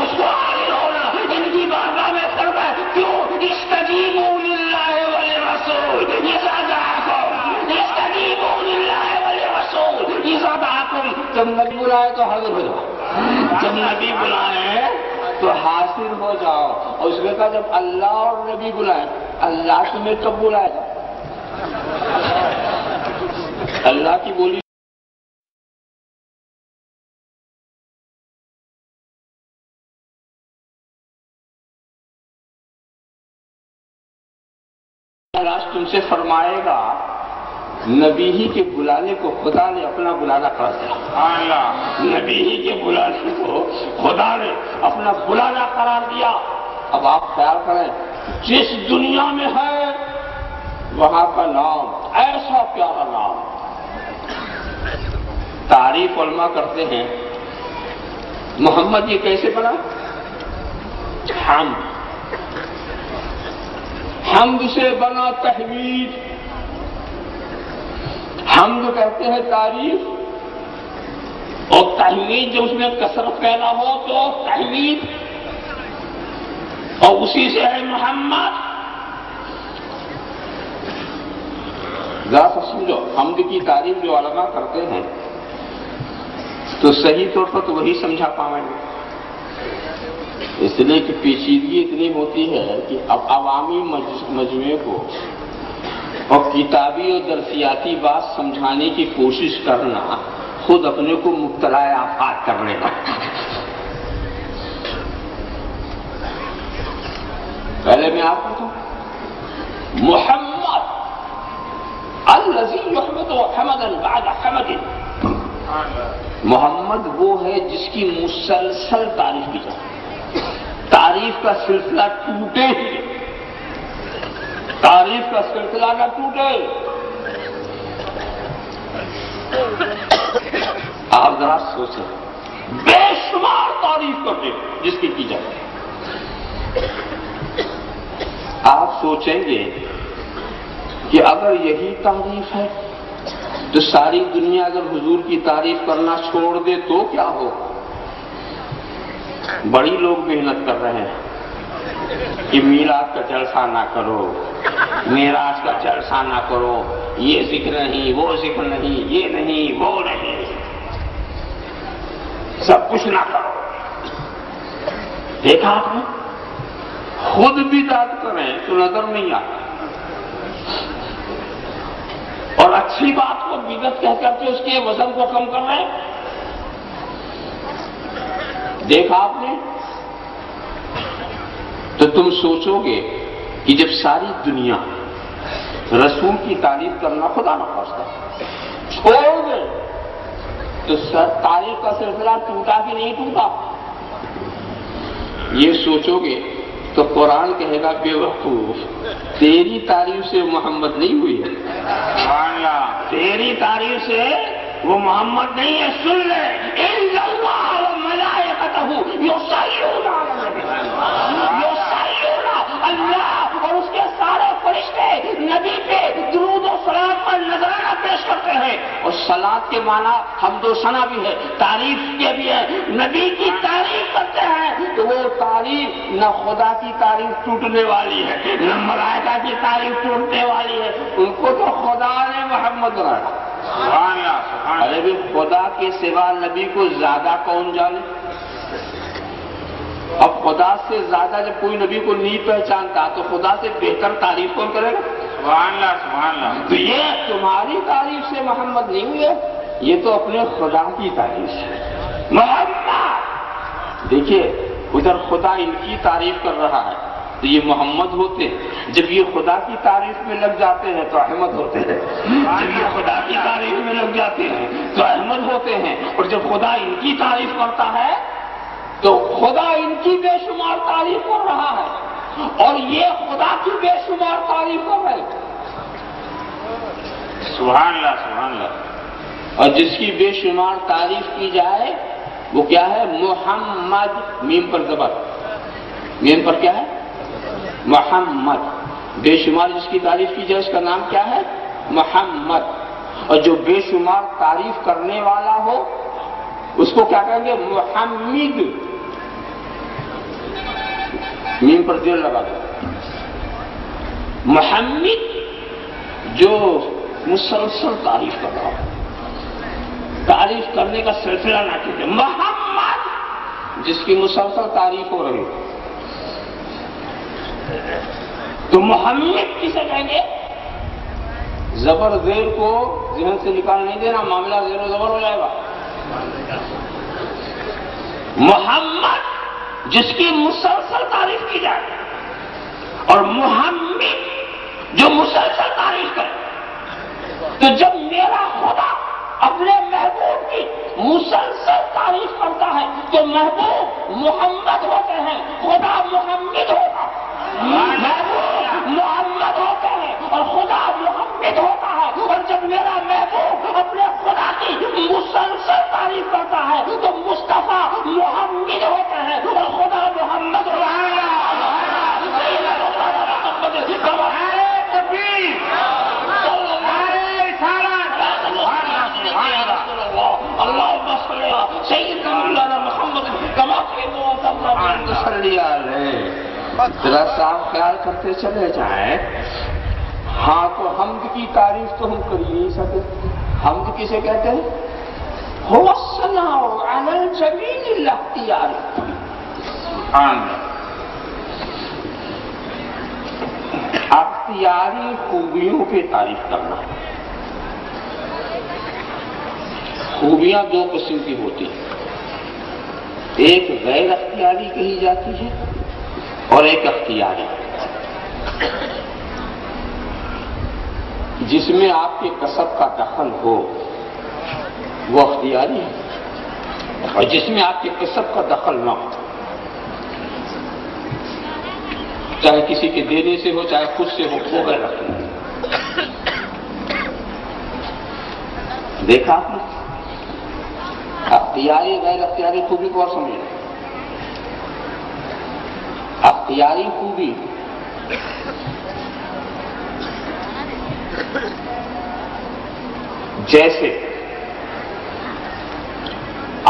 اس کو حاضر ہونا ان کی بارگاہ میں فرض ہے۔ کیوں؟ استجیبوا للہ وللرسول اذا دعاکم، استجیبوا للہ وللرسول اذا دعاکم۔ جب نبی بلائے تو حاضر ہو جاؤ، جب نبی بلائے تو حاضر ہو جاؤ۔ اور اس نے کہا جب اللہ اور نبی بلائے، اللہ تمہیں کب بلائے گا؟ اللہ کی بولی اللہ تم سے فرمائے گا، نبی ہی کے بلانے کو خدا نے اپنا بلانا قرار دیا۔ نبی ہی کے بلانے کو خدا نے اپنا بلانا قرار دیا۔ اب آپ خیال کریں، جس دنیا میں ہے وہاں کا نام ایسا پیارا نام، تعریف علماء کرتے ہیں محمد یہ کیسے بنا؟ حمد سے بنا تحمید، حمد کہتے ہیں تعریف، اور تحمید جب اس میں کثرت پیدا ہو تو تحمید، اور اسی سے ہے محمد۔ ذرا سا سمجھو، حمد کی تعریف جو علماء کرتے ہیں تو صحیح طور پر تو وہی سمجھا پائیں گے، اس لیے کہ پیچیدگی اتنی ہوتی ہے کہ اب عوامی مجموعے کو اور کتابی اور درسیاتی بات سمجھانے کی کوشش کرنا خود اپنے کو مبتلا آفات کرنے کا۔ پہلے میں آپ کو محمد الذی یحمد حمدا بعد حمد، محمد وہ ہے جس کی مسلسل تعریف کی جائے، تعریف کا سلسلہ ٹوٹے ہی، تعریف کا سلسلہ نہ ٹوٹے۔ آپ ذرا سوچیں، بے شمار تعریف کرتے جس کی جاتی ہے۔ آپ سوچیں گے کہ اگر یہی تعریف ہے تو ساری دنیا اگر حضور کی تعریف کرنا چھوڑ دے تو کیا ہو؟ بڑی لوگ محنت کر رہے ہیں کہ میلاد کا جلسہ نہ کرو، معراج کا جلسہ نہ کرو، یہ ذکر نہیں، وہ ذکر نہیں، یہ نہیں، وہ نہیں، سب کچھ نہ کرو۔ دیکھا آپ نے، خود بھی بدعت کریں تو نظر نہیں آتا، اور اچھی بات کو بدعت کہہ کر کے اس کے وزن کو کم کر رہے ہیں۔ دیکھا آپ نے، تو تم سوچو گے کہ جب ساری دنیا رسول کی تعریف کرنا خدا نخواستہ چھوڑ دے تو تعریف کا سلسلہ ٹوٹا کہ نہیں ٹوٹا؟ یہ سوچو گے تو قرآن کہے گا بے وقوف، تیری تعریف سے محمد نہیں ہوئی ہے، تیری تعریف سے وہ محمد نہیں ہے۔ سن لے، ان اللہ و ملائکتہ یصلون علی النبی، اللہ اور اس کے سارے فرشتے نبی پہ درود و سلام کا نذرانہ پیش کرتے ہیں، اور صلاۃ کے معنی حمد و ثنا بھی ہے، تعریف کے بھی ہے۔ نبی کی تعریف کرتے ہیں تو وہ تعریف نہ خدا کی تعریف ٹوٹنے والی ہے نہ ملائکہ کی تعریف ٹوٹنے والی ہے، ان کو تو خدا نے محمد بنایا۔ ارے بھی خدا کے سوا نبی کو زیادہ کون جانے؟ اب خدا سے زیادہ جب کوئی نبی کو نہیں پہچانتا تو خدا سے بہتر تعریف کون کرے گا؟ سبحان اللہ، سبحان اللہ۔ تو یہ تمہاری تعریف سے محمد نہیں ہوئے، یہ تو اپنے خدا کی تعریف ہے محمد۔ دیکھیے ادھر خدا ان کی تعریف کر رہا ہے تو یہ محمد ہوتے ہیں، جب یہ خدا کی تعریف میں لگ جاتے ہیں تو احمد ہوتے ہیں، جب یہ خدا کی تعریف میں لگ جاتے ہیں تو احمد ہوتے ہیں، اور جب خدا ان کی تعریف کرتا ہے تو خدا ان کی بے شمار تعریف کر رہا ہے، اور یہ خدا کی بے شمار تعریف کر رہے ہیں۔ سبحان اللہ، سبحان اللہ۔ اور جس کی بے شمار تعریف کی جائے وہ کیا ہے؟ محمد، میم پر زبر، میم پر کیا ہے؟ محمد۔ بے شمار جس کی تعریف کی جائے اس کا نام کیا ہے؟ محمد۔ اور جو بے شمار تعریف کرنے والا ہو اس کو کیا کہیں گے؟ محمد، میم پر زیر لگا دو۔ محمد جو مسلسل تعریف کر رہا ہو، تعریف کرنے کا سلسلہ نہ ٹوٹے۔ محمد جس کی مسلسل تعریف ہو رہی ہو، تو محمد کسے کہیں گے؟ زبر زیر کو ذہن سے نکال نہیں دینا، معاملہ زیر و زبر ہو جائے گا۔ محمد جس کی مسلسل تعریف کی جائے، اور محمد جو مسلسل تعریف کرے۔ تو جب میرا خدا اپنے محبوب کی مسلسل تعریف کرتا ہے تو محبوب محمد ہوتے ہیں، خدا محمد ہوگا، محبوب محمد ہوتے ہیں اور خدا محمد ہوتا ہے۔ اور جب میرا محبوب اپنے خدا کی مسلسل تعریف کرتا ہے تو مصطفیٰ محمد ہوتے ہیں اور خدا محمد ہوتا ہے۔ اللهم صل على سيدنا مولانا محمد كما صلی علیہ۔ ذرا صاحب خیال کرتے چلے جائیں، ہاں تو حمد کی تعریف تو ہم کر ہی نہیں سکتے۔ حمد کسے کہتے ہیں؟ هو الثناء على الجميل الاختیاری۔ اختیاری خوبیوں پہ تعریف کرنا۔ خوبیاں دو قسم کی ہوتی ہیں، ایک غیر اختیاری کہی جاتی ہے اور ایک اختیاری، جس میں آپ کے کسب کا دخل ہو وہ اختیاری ہے، اور جس میں آپ کے کسب کا دخل نہ ہو۔ چاہے کسی کے دینے سے ہو چاہے خود سے ہو، وہ غیر اختیاری۔ دیکھا آپ نے اختیاری غیر اختیاری خوبی کو اور سمجھیں۔ اختیاری خوبی جیسے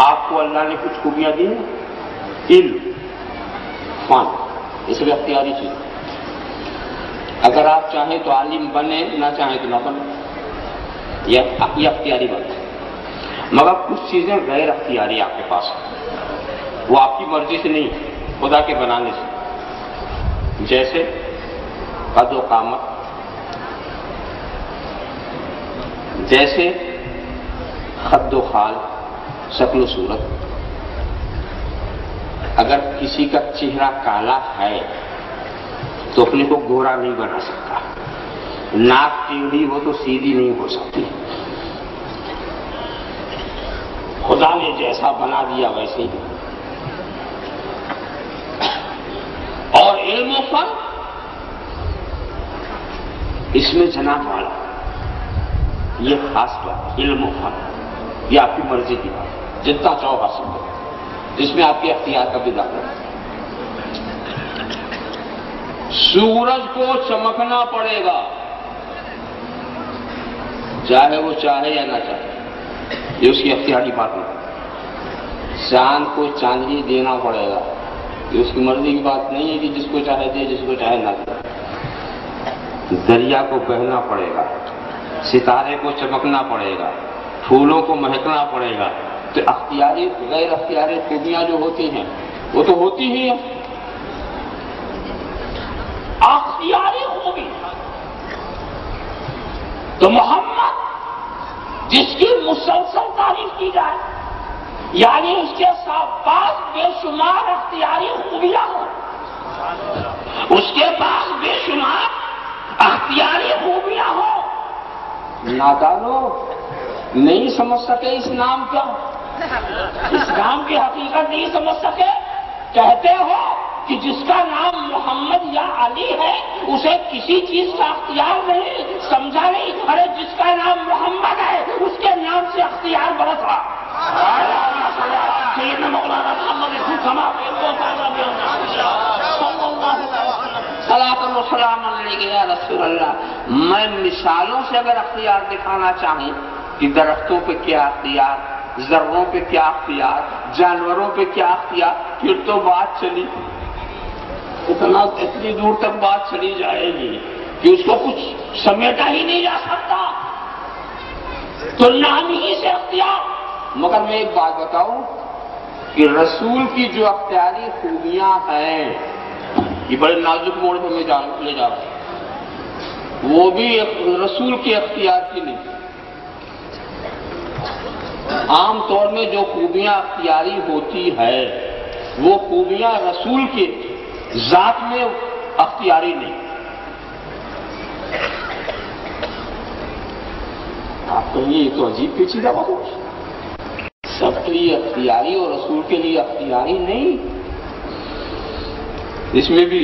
آپ کو اللہ نے کچھ خوبیاں دی ہیں، علم، فن، یہ سب اختیاری چیز۔ اگر آپ چاہیں تو عالم بنے، نہ چاہیں تو نہ بنے، یہ اختیاری بات ہے۔ مگر کچھ چیزیں غیر اختیاری آپ کے پاس ہیں، وہ آپ کی مرضی سے نہیں، خدا کے بنانے سے، جیسے قد و قامت، جیسے خد و خال، شکل و صورت۔ اگر کسی کا چہرہ کالا ہے تو اپنے کو گورا نہیں بنا سکتا، ناک ٹیڑھی ہو تو سیدھی نہیں ہو سکتی، خدا نے جیسا بنا دیا ویسے ہی۔ اور علم و فن، اس میں جناب والا، یہ خاص بات، علم و فن یہ آپ کی مرضی کی بات، جتنا چاہو حاصل کرو، جس میں آپ کے اختیار کا بھی داخلہ ہے۔ سورج کو چمکنا پڑے گا، چاہے وہ چاہے یا نہ چاہے، یہ اس کی اختیاری بات نہیں۔ چاند کو چاندنی دینا پڑے گا، یہ اس کی مرضی کی بات نہیں ہے کہ جس کو چاہے دے، جس کو چاہے نہ دے۔ دریا کو بہنا پڑے گا، ستارے کو چمکنا پڑے گا، پھولوں کو مہکنا پڑے گا۔ تو اختیاری غیر اختیاری خوبیاں جو ہوتی ہیں وہ تو ہوتی ہی ہیں۔ اختیاری خوبی تو محمد جس کی مسلسل تعریف کی جائے، یعنی اس کے پاس بے شمار اختیاری خوبیاں ہوں، اس کے پاس بے شمار اختیاری خوبیاں ہوں، نادانو نہیں سمجھ سکے اس نام کا، اس نام کی حقیقت نہیں سمجھ سکے۔ کہتے ہو کہ جس کا نام محمد یا علی ہے اسے کسی چیز کا اختیار نہیں، سمجھا نہیں؟ ارے جس کا نام محمد ہے اس کے نام سے اختیار برت رہا۔ صلاۃ و سلام علیک یا رسول اللہ۔ میں مثالوں سے اگر اختیار دکھانا چاہوں کہ درختوں پہ کیا اختیار، ذروں پہ کیا اختیار، جانوروں پہ کیا اختیار، پھر تو بات چلی، اتنی دور تک بات چلی جائے گی کہ اس کو کچھ سمیٹا ہی نہیں جا سکتا۔ تو نام ہی سے اختیار۔ مگر میں ایک بات بتاؤں کہ رسول کی جو اختیاری خوبیاں ہیں، یہ بڑے نازک موڑ پہ میں لے جا رہا ہوں، وہ بھی رسول کے اختیار کی نہیں۔ عام طور میں جو خوبیاں اختیاری ہوتی ہے وہ خوبیاں رسول کے ذات میں اختیاری نہیں۔ آپ کہیں یہ تو عجیب پیچیدہ بات ہو، سب کے لیے اختیاری اور رسول کے لیے اختیاری نہیں۔ اس میں بھی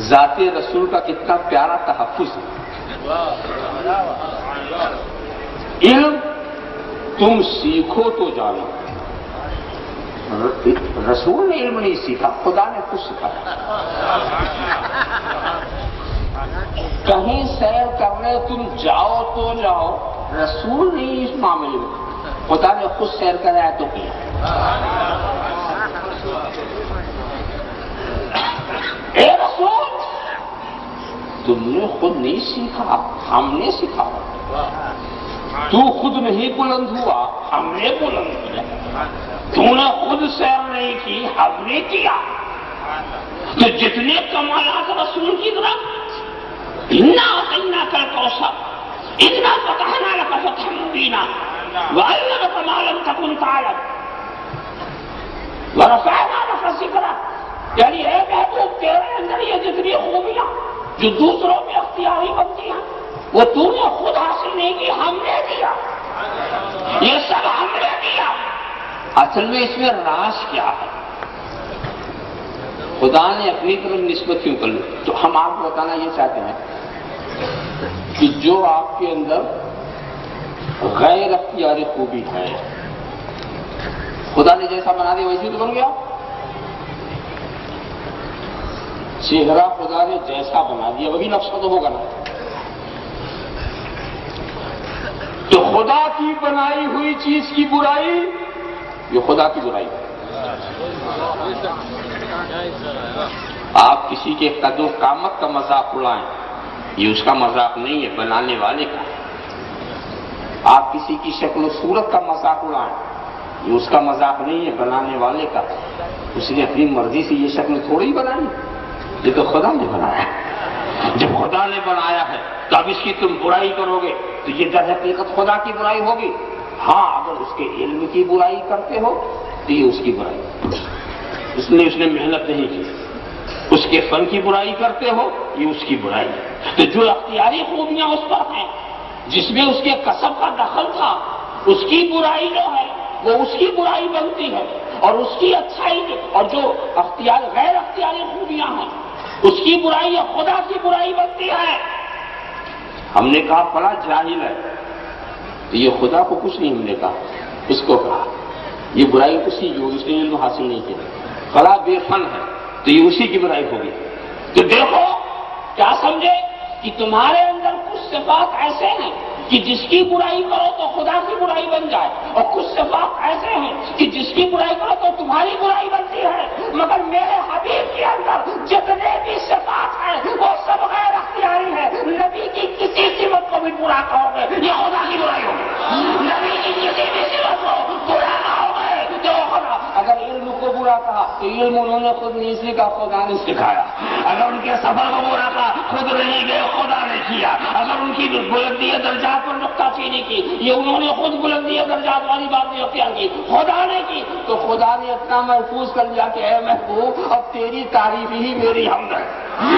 ذات رسول کا کتنا پیارا تحفظ ہے۔ علم تم سیکھو تو جانو، رسول نے علم نہیں سیکھا، خدا نے خود سکھایا۔ کہیں سیر کرنے تم جاؤ تو جاؤ، رسول نہیں اس معاملے میں، خدا نے خود سیر کرایا تو کیا۔ اے رسول تم نے خود نہیں سیکھا، ہم نے سکھایا۔ تو خود نہیں بلند ہوا، ہم نے بلند کیا۔ تو نے خود سیر نہیں کی، ہم نے کیا۔ تو جتنے کمالات رسول کی طرف، انا اعطیناک الکوثر، انا فتحنا لک فتحا مبینا وعلمک ما لم تکن تعلم ورفعنا لک ذکرک، یعنی اے محبوب تیرے اندر یہ جتنی خوبیاں جو دوسروں میں اختیاری بنتی ہیں وہ تو نے خود حاصل نہیں کی، ہم نے دیا، یہ سب ہم نے دیا۔ اصل میں اس میں راز کیا ہے؟ خدا نے اپنی طرف نسبت کیوں کر لی؟ تو ہم آپ کو بتانا یہ چاہتے ہیں کہ جو آپ کے اندر غیر اختیاری خوبی ہے، خدا نے جیسا بنا دیا ویسے تو بن گیا. چہرہ خدا نے جیسا بنا دیا وہی نقشہ تو ہوگا نا. تو خدا کی بنائی ہوئی چیز کی برائی یہ خدا کی برائی ہے. آپ کسی کے قد و قامت کا مذاق اڑائیں، یہ اس کا مذاق نہیں ہے، بنانے والے کا. آپ کسی کی شکل و صورت کا مذاق اڑائیں، یہ اس کا مذاق نہیں ہے، بنانے والے کا. اس نے اپنی مرضی سے یہ شکل تھوڑی بنائی، یہ تو خدا نے بنایا ہے. جب خدا نے بنایا ہے تو اب اس کی تم برائی کرو گے تو یہ در حقیقت خدا کی برائی ہوگی. ہاں اگر اس کے علم کی برائی کرتے ہو تو یہ اس کی برائی، اس نے محنت نہیں کی. اس کے فن کی برائی کرتے ہو یہ اس کی برائی. تو جو اختیاری خوبیاں اس پر ہیں، جس میں اس کے کسب کا دخل تھا، اس کی برائی جو ہے وہ اس کی برائی بنتی ہے. اور اس کی اچھائی اور جو غیر اختیاری خوبیاں ہیں اس کی برائی یا خدا کی برائی بنتی ہے. ہم نے کہا بڑا جاہل ہے تو یہ خدا کو کچھ نہیں ہم نے کہا، اس کو کہا یہ برائی اسی کی ہوگی، اس نے علم حاصل نہیں کیا. بڑا بے فن ہے تو یہ اسی کی برائی ہوگی. تو دیکھو کیا سمجھے کہ تمہارے اندر کچھ صفات ایسے ہیں کہ جس کی برائی کرو تو خدا کی برائی بن جائے، اور کچھ صفات ایسے ہیں کہ جس کی برائی کرو تو تمہاری برائی بنتی ہے. مگر میرے حبیب کے اندر جتنے بھی صفات ہیں وہ سب غیر اختیاری ہے. نبی کی کسی صفت کو بھی برا کہو گے یہ خدا کی برائی ہوگی. نبی کی کسی بھی صفت کو برا کہو گے تو خدا. اگر علم کو برا کہا تو علم انہوں نے خود نہیں سیکھا، خدا نے سکھایا. اگر ان کے سفر کو برا کہا خود نہیں گئے، خدا نے کیا. اگر ان کی بلندی درجات پر نقطہ چینی کی یہ انہوں نے خود بلندی درجات والی بات نہیں اختیار کی، خدا نے کی. تو خدا نے اتنا محفوظ کر لیا کہ اے محبوب اب تیری تعریف ہی میری حمد ہے.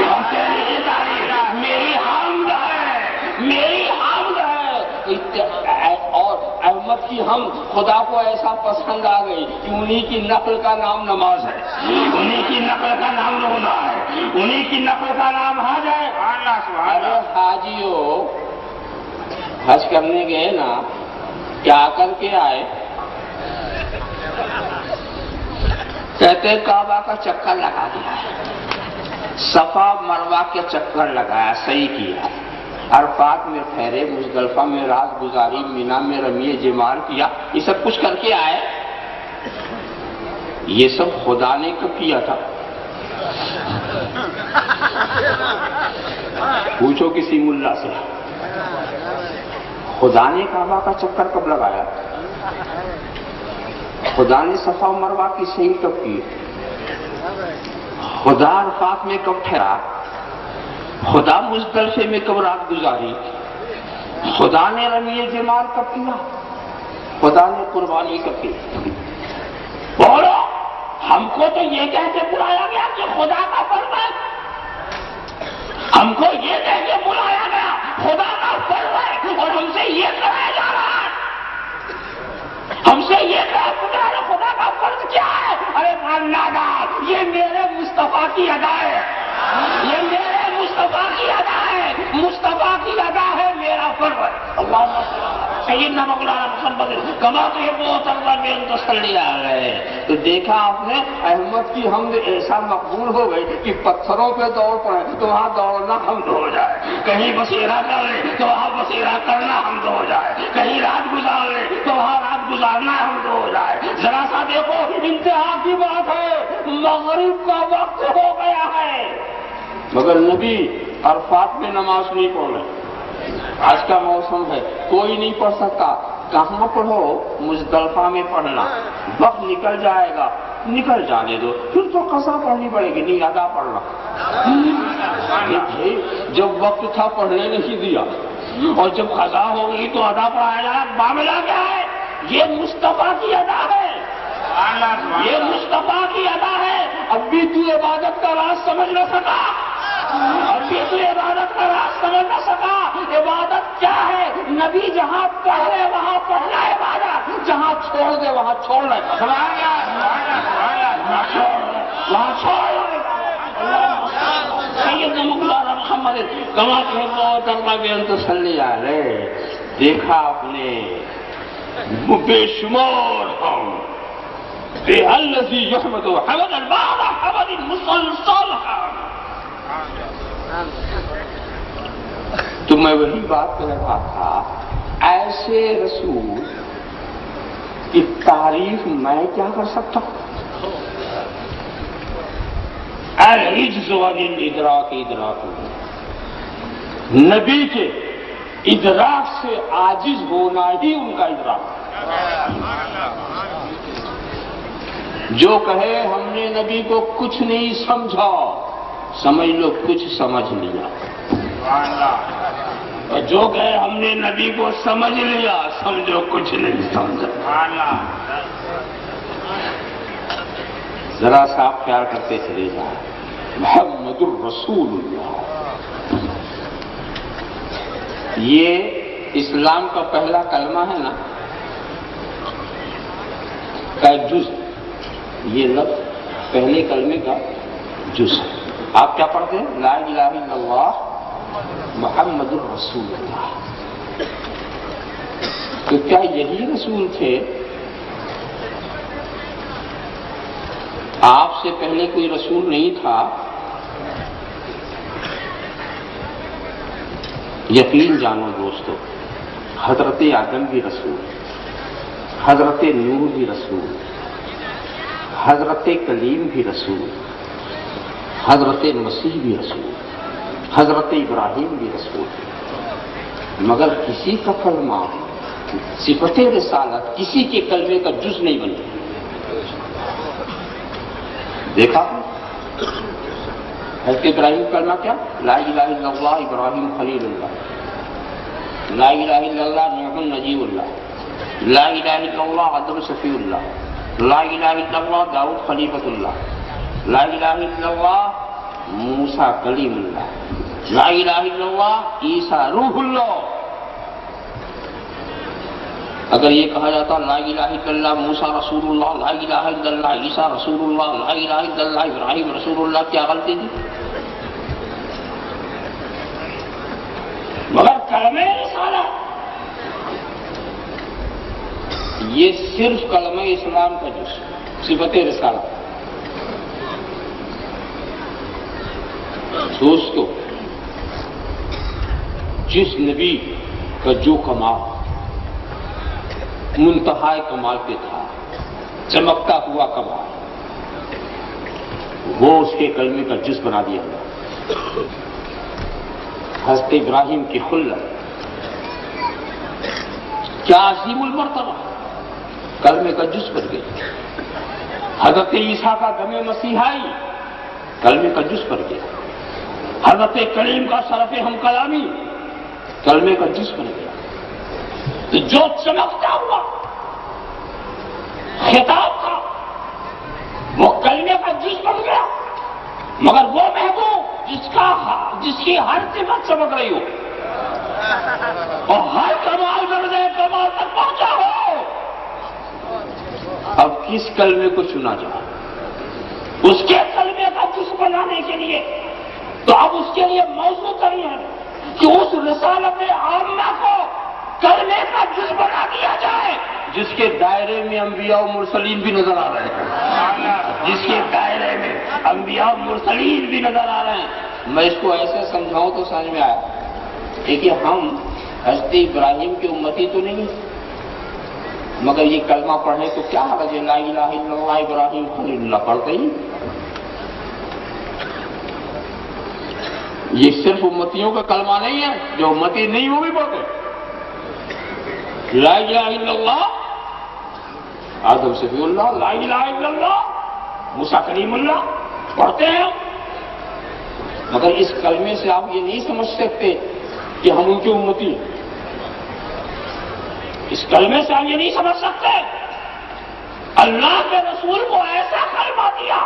اب تیری تعریف میری حمد ہے، میری حمد ہے. اور احمد کی ہم خدا کو ایسا پسند آ گئی کہ انہی کی نقل کا نام نماز ہے، انہی کی نقل کا نام روزہ ہے، انہی کی نقل کا نام حج ہے. ارے حاجیو حج کرنے گئے نا، کیا کر کے آئے؟ کہتے کعبہ کا چکر لگا دیا، صفا مروہ کے چکر لگایا، صحیح کیا. عرفات میں ٹھہرے، مزدلفہ میں رات گزاری، مینا میں رمیے جمار کیا، یہ سب کچھ کر کے آئے. یہ سب خدا نے کب کیا تھا؟ پوچھو کسی ملا سے، خدا نے کعبہ کا چکر کب لگایا؟ خدا نے صفا مروہ کی صحیح کب کی؟ خدا عرفات میں کب ٹھہرا؟ خدا مزدلفے میں کب رات گزاری؟ خدا نے رمی جمار کب کیا؟ خدا نے قربانی کب کی؟ بولو. ہم کو تو یہ کہہ کے بلایا گیا کہ خدا کا فرض ہے، ہم کو یہ کہہ کے بلایا گیا خدا کا فرض ہے، اور ہم سے یہ کہا جا رہا ہے، ہم سے یہ کہا خدا کا فرض کیا ہے؟ ارے نادار، یہ میرے مصطفیٰ کی ادا ہے، یہ میرے مصطفیٰ کی ادا ہے، مصطفیٰ کی ادا ہے، میرا فرض ہے. اللہ سیدنا مولانا محمد کما تو یہ بہت اللہ میں تسلی آ گئے. تو دیکھا آپ نے احمد کی حمد ایسا مقبول ہو گئی کہ پتھروں پہ دوڑ پڑے تو وہاں دوڑنا حمد ہو جائے، کہیں بسیرا کر لے تو وہاں بسیرا کرنا حمد ہو جائے، کہیں رات گزار لے تو وہاں رات گزارنا حمد ہو جائے. ذرا سا دیکھو انتہا کی بات ہے، مغرب کا وقت ہو گیا ہے مگر نبی عرفات میں نماز نہیں پڑھ رہے. آج کا موسم ہے، کوئی نہیں پڑھ سکتا. کہاں پڑھو؟ مزدلفہ میں پڑھنا. وقت نکل جائے گا، نکل جانے دو، پھر تو قضا پڑھنی پڑے گی، نہیں ادا پڑھنا. جب وقت تھا پڑھنے نہیں دیا، اور جب قضا ہو گئی تو ادا پڑھایا جائے. معاملہ کیا ہے؟ یہ مصطفیٰ کی ادا ہے، یہ مصطفیٰ کی ادا ہے. اب بھی تو عبادت کا راز سمجھ نہ سکا، اب بھی تو عبادت کا راز سمجھ نہ سکا. عبادت کیا ہے؟ نبی جہاں پڑھے وہاں پڑھنا عبادت، جہاں چھوڑ دے وہاں چھوڑنا، وہاں چھوڑ سیدنا مولانا محمد کما ترغب ان تصلی علیہ. دیکھا آپ نے بے شمار ہم بے الذی یحمد حمد البعض حمد مسلسل. تو میں وہی بات کہہ رہا تھا، ایسے رسول کی تعریف میں کیا کر سکتا ہوں؟ العجز والادراک ادراک، نبی کے ادراک سے عاجز ہونا ہی ان کا ادراک. جو کہے ہم نے نبی کو کچھ نہیں سمجھا، سمجھ لو کچھ سمجھ لیا. اور جو کہے ہم نے نبی کو سمجھ لیا، سمجھو کچھ نہیں سمجھا. ذرا سا آپ پیار کرتے چلے جائیں. محمد الرسول اللہ، یہ اسلام کا پہلا کلمہ ہے نا، کا جز. یہ لفظ پہلے کلمے کا جز ہے. آپ کیا پڑھتے ہیں؟ لا الہ الا اللہ محمد الرسول اللہ. تو کیا یہی رسول تھے؟ آپ سے پہلے کوئی رسول نہیں تھا؟ یقین جانو دوستو، حضرت آدم بھی رسول، حضرت نوح بھی رسول، حضرت کلیم بھی رسول، حضرت مسیح بھی رسول، حضرت ابراہیم بھی رسول. مگر کسی کا کلمہ صفت رسالت کسی کے کلمے کا جز نہیں بنے. دیکھا حضرت ابراہیم کا کلمہ کیا؟ لا الہ الا اللہ ابراہیم خلیل اللہ، لا الہ الا اللہ نوح نجیب اللہ، لا الہ الا اللہ آدم شفیع اللہ، لا الہ الا اللہ داؤد خلیفۃ اللہ، لا الہ الا اللہ موسیٰ کلیم اللہ، لا الہ الا اللہ عیسیٰ روح اللہ. اگر یہ کہا جاتا لا الہ الا اللہ موسیٰ رسول اللہ، لا الہ الا اللہ عیسیٰ رسول اللہ، لا الہ الا اللہ ابراہیم رسول اللہ، کیا غلطی تھی؟ مگر کلمہ رسالت یہ صرف کلمہ اسلام کا جز، صفت رسالت. دوستو، جس نبی کا جو کمال منتہائے کمال پہ تھا، چمکتا ہوا کمال، وہ اس کے کلمے کا جز بنا دیا گیا. حضرت ابراہیم کی خلت کیا عظیم المرتبہ، کلمے کا جز بن گئی. حضرت عیسیٰ کا دم مسیحائی کلمے کا جز بن گیا. حضرت کلیم کا شرف ہم کلامی کلمے کا جز بن گیا. تو جو چمکتا ہوا خطاب تھا وہ کلمے کا جز بن گیا. مگر وہ محبوب جس کی ہر صفت چمک رہی ہو اور ہر کمال درجے کمال تک پہنچا ہو، اب کس کلمے کو چنا جائے اس کے کلمے کا جز بنانے کے لیے؟ تو اب اس کے لیے موضوع کرنی ہے کہ اس رسالت عامہ کو کلمے کا جز بنا دیا جائے جس کے دائرے میں انبیاء و مرسلین بھی نظر آ رہے ہیں، جس کے دائرے میں انبیاء و مرسلین بھی نظر آ رہے ہیں. میں اس کو ایسے سمجھاؤں تو سمجھ میں آیا. دیکھیے، ہم حضرت ابراہیم کی امتی تو نہیں ہیں، مگر یہ کلمہ پڑھیں تو کیا حرج ہے؟ لا الہ الا اللہ ابراہیم خلیل اللہ پڑھتے ہی. یہ صرف امتیوں کا کلمہ نہیں ہے، جو امتی نہیں وہ بھی پڑھتے. لا الہ الا اللہ آدم شفیع اللہ، لا الہ الا اللہ موسیٰ کلیم اللہ پڑھتے ہیں. مگر اس کلمے سے آپ یہ نہیں سمجھ سکتے کہ ہم ان کی امتی ہیں. اس کلمے سے آپ یہ نہیں سمجھ سکتے اللہ کے رسول کو ایسا کلمہ دیا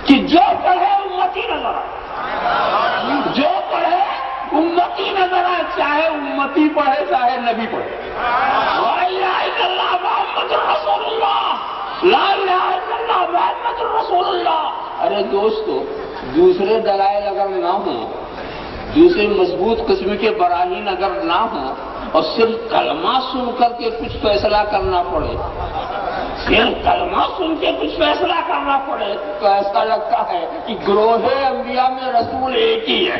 کہ جو پڑھے امتی نظر آئے، جو پڑھے امتی نظر آئے، چاہے امتی پڑھے چاہے نبی پڑھے. لا الہ الا اللہ محمد رسول اللہ، لا الہ الا اللہ محمد رسول اللہ. ارے دوستو، دوسرے دلائل اگر نہ ہوں، دوسرے مضبوط قسم کے براہین اگر نہ ہوں، اور صرف کلمہ سن کر کے کچھ فیصلہ کرنا پڑے، صرف کلمہ سن کے کچھ فیصلہ کرنا پڑے، تو ایسا لگتا ہے کہ گروہ انبیاء میں رسول ایک ہی ہے،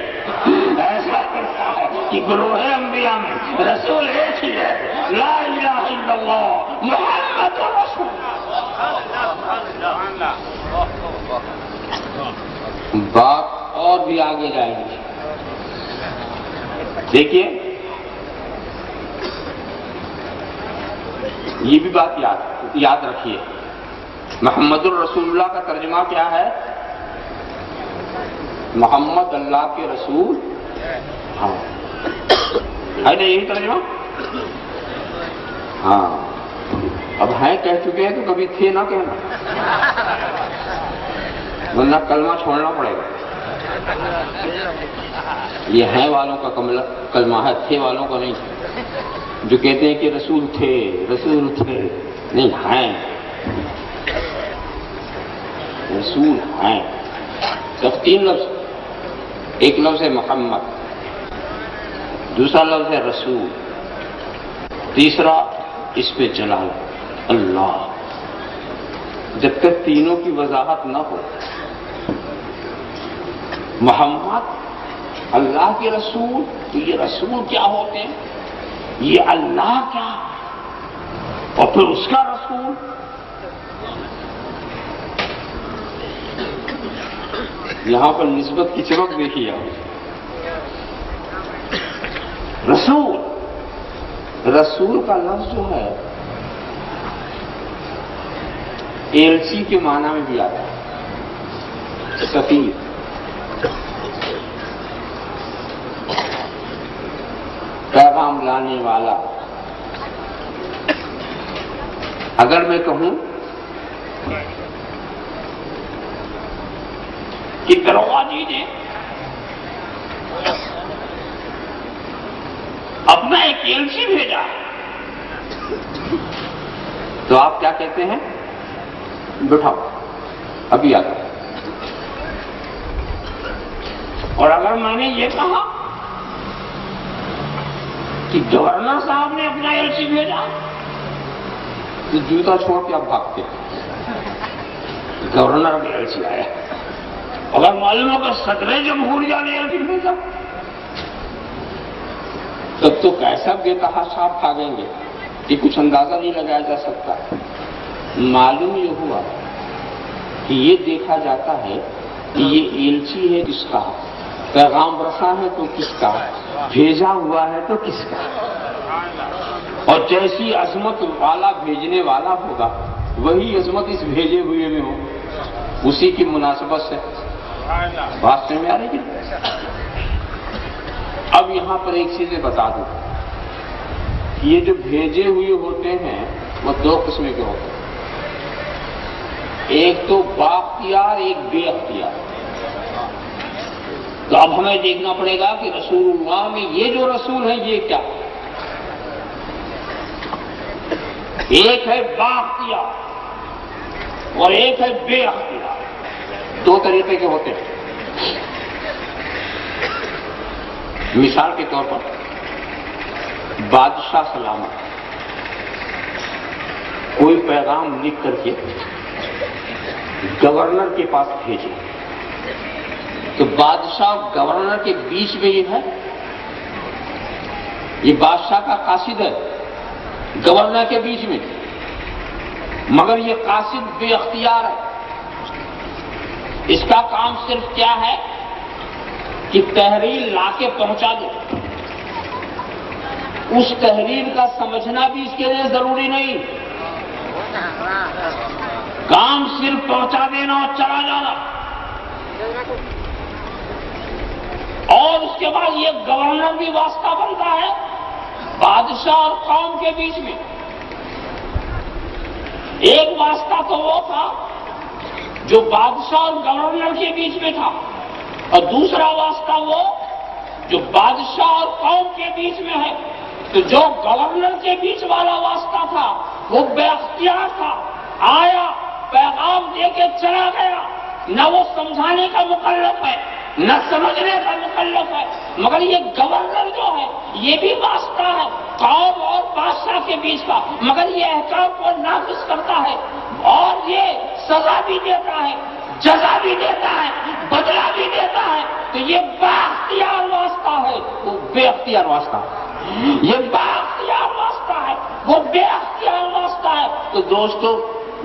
ایسا لگتا ہے کہ گروہ انبیاء میں رسول ایک ہی ہے، لا الہ الا اللہ محمد رسول اللہ۔ بات اور بھی آگے جائے گی، دیکھیے یہ بھی بات یاد رکھیے، محمد الرسول اللہ کا ترجمہ کیا ہے؟ محمد اللہ کے رسول، ہاں ہے نا یہی ترجمہ؟ ہاں، اب ہیں کہہ چکے ہیں تو کبھی تھے نہ کہنا، ورنہ کلمہ چھوڑنا پڑے گا۔ یہ ہیں والوں کا کلمہ ہے، تھے والوں کا نہیں، جو کہتے ہیں کہ رسول تھے، رسول تھے، نہیں، ہیں، رسول ہیں۔ صرف 3 لفظ، ایک لفظ ہے محمد، دوسرا لفظ ہے رسول، تیسرا اس پہ جلال اللہ۔ جب تک تینوں کی وضاحت نہ ہو، محمد اللہ کے رسول، تو یہ رسول کیا ہوتے ہیں، یہ اللہ کیا، اور پھر اس کا رسول۔ یہاں پر نسبت کی چمک دیکھیے آپ، رسول، رسول کا لفظ جو ہے ایلچی کے معنی میں بھی آتا ہے، سفیر، پیغام لانے والا۔ اگر میں کہوں کہ دروغہ جی نے اپنا ایک ایلچی بھیجا، تو آپ کیا کہتے ہیں؟ بٹھاؤ، ابھی آتا۔ اور اگر میں نے یہ کہا کہ گورنر صاحب نے اپنا ایلچی بھیجا، تو جوتا چھوڑ کے آپ بھاگتے، گورنر کا ایلچی آیا۔ اگر معلوم ہو کہ صدر جمہوریہ نے ایلچی بھیجا، تب تو کیسا بے تحاشا بھاگیں گے کہ کچھ اندازہ نہیں لگایا جا سکتا۔ معلوم یہ ہوا کہ یہ دیکھا جاتا ہے کہ یہ ایلچی ہے کس کا، پیغام رساں ہے تو کس کا، بھیجا ہوا ہے تو کس کا۔ اور جیسی عظمت والا بھیجنے والا ہوگا، وہی عظمت اس بھیجے ہوئے میں ہو، اسی کی مناسبت سے۔ بات سمجھ میں آ رہی ہے؟ اب یہاں پر ایک چیز بتا دوں، یہ جو بھیجے ہوئے ہوتے ہیں وہ 2 قسم کے ہوتے ہیں، ایک تو بااختیار، ایک بے اختیار۔ تو اب ہمیں دیکھنا پڑے گا کہ رسول اللہ میں یہ جو رسول ہیں یہ کیا، ایک ہے بااختیار اور ایک ہے بے اختیار، 2 طریقے کے ہوتے ہیں۔ مثال کے طور پر بادشاہ سلامت کوئی پیغام لکھ کر کے گورنر کے پاس بھیجے، تو بادشاہ اور گورنر کے بیچ میں یہ ہے، یہ بادشاہ کا قاصد ہے گورنر کے بیچ میں، مگر یہ قاصد بے اختیار ہے۔ اس کا کام صرف کیا ہے کہ تحریر لا کے پہنچا دے، اس تحریر کا سمجھنا بھی اس کے لیے ضروری نہیں، کام صرف پہنچا دینا اور چلا جانا۔ اور اس کے بعد یہ گورنر بھی واسطہ بنتا ہے بادشاہ اور قوم کے بیچ میں۔ ایک واسطہ تو وہ تھا جو بادشاہ اور گورنر کے بیچ میں تھا، اور دوسرا واسطہ وہ جو بادشاہ اور قوم کے بیچ میں ہے۔ تو جو گورنر کے بیچ والا واسطہ تھا وہ بے اختیار تھا، آیا پیغام دے کے چلا گیا، نہ وہ سمجھانے کا مکلف ہے نہ سمجھنے کا مکلف ہے، مگر یہ گورنر جو ہے یہ بھی واسطہ ہے قوم اور بادشاہ کے بیچ کا، مگر یہ احکام کو نافذ کرتا ہے اور یہ سزا بھی دیتا ہے، جزا بھی دیتا ہے، بدلہ بھی دیتا ہے، تو یہ بااختیار واسطہ ہے، وہ بے اختیار واسطہ ہے، یہ بااختیار واسطہ ہے، وہ بے اختیار واسطہ ہے۔ تو دوستو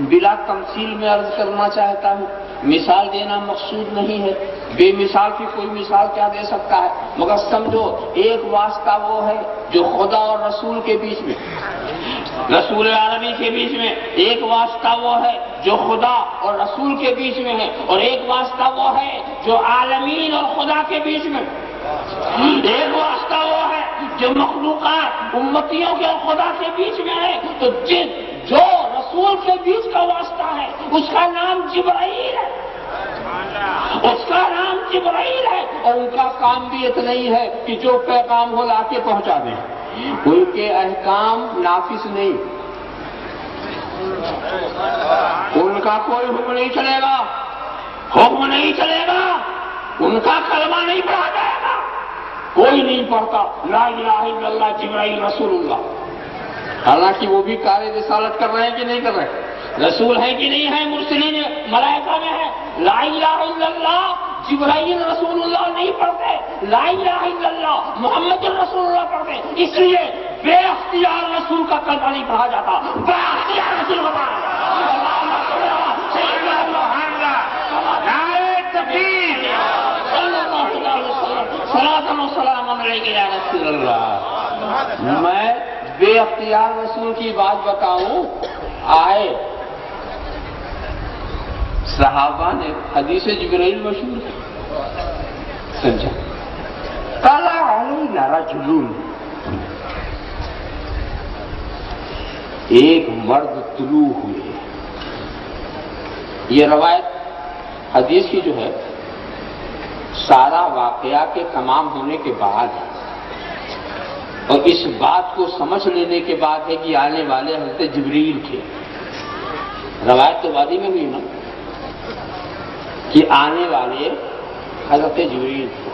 بلا تمثیل میں عرض کرنا چاہتا ہوں، مثال دینا مقصود نہیں ہے، بے مثال کی کوئی مثال کیا دے سکتا ہے، مگر سمجھو ایک واسطہ وہ ہے جو خدا اور رسول کے بیچ میں، رسول عربی کے بیچ میں، ایک واسطہ وہ ہے جو خدا اور رسول کے بیچ میں ہے، اور ایک واسطہ وہ ہے جو عالمین اور خدا کے بیچ میں، ایک واسطہ وہ ہے جو مخلوقات امتیوں کے اور خدا کے بیچ میں ہے۔ تو جو رسول کے بیچ کا واسطہ ہے اس کا نام جبرائیل ہے، اس کا نام جبرائیل ہے، اور ان کا کام بھی اتنا ہی ہے کہ جو پیغام ہو لا کے پہنچا دیں، ان کے احکام نافذ نہیں، ان کا کوئی حکم نہیں چلے گا، حکم نہیں چلے گا، ان کا کلمہ نہیں پڑھا جائے گا، کوئی نہیں پڑھتا لا الہ الا اللہ جبرائیل رسول اللہ، حالانکہ وہ بھی کار رسالت کر رہے ہیں کہ نہیں کر رہے، رسول ہیں کہ نہیں ہیں، مرسلین ملائکہ میں ہے، لا الہ الا اللہ جبرائیل رسول اللہ نہیں پڑھتے، لا الہ الا اللہ محمد رسول اللہ پڑھتے، اس لیے بے اختیار رسول کا کلمہ نہیں پڑھا جاتا، بے اختیار رسول کا پڑھا جاتا۔ میں بے اختیار رسول کی بات بتاؤں، آئے صحابہ نے حدیث جبرائیل مشہور سمجھا، طلع علینا رجل، ایک مرد طلوع ہوئے، یہ روایت حدیث کی جو ہے سارا واقعہ کے تمام ہونے کے بعد اور اس بات کو سمجھ لینے کے بعد ہے کہ آنے والے حضرت جبریل تھے، روایت تو وادی میں ہوئی نا کہ آنے والے حضرت جبریل تھے،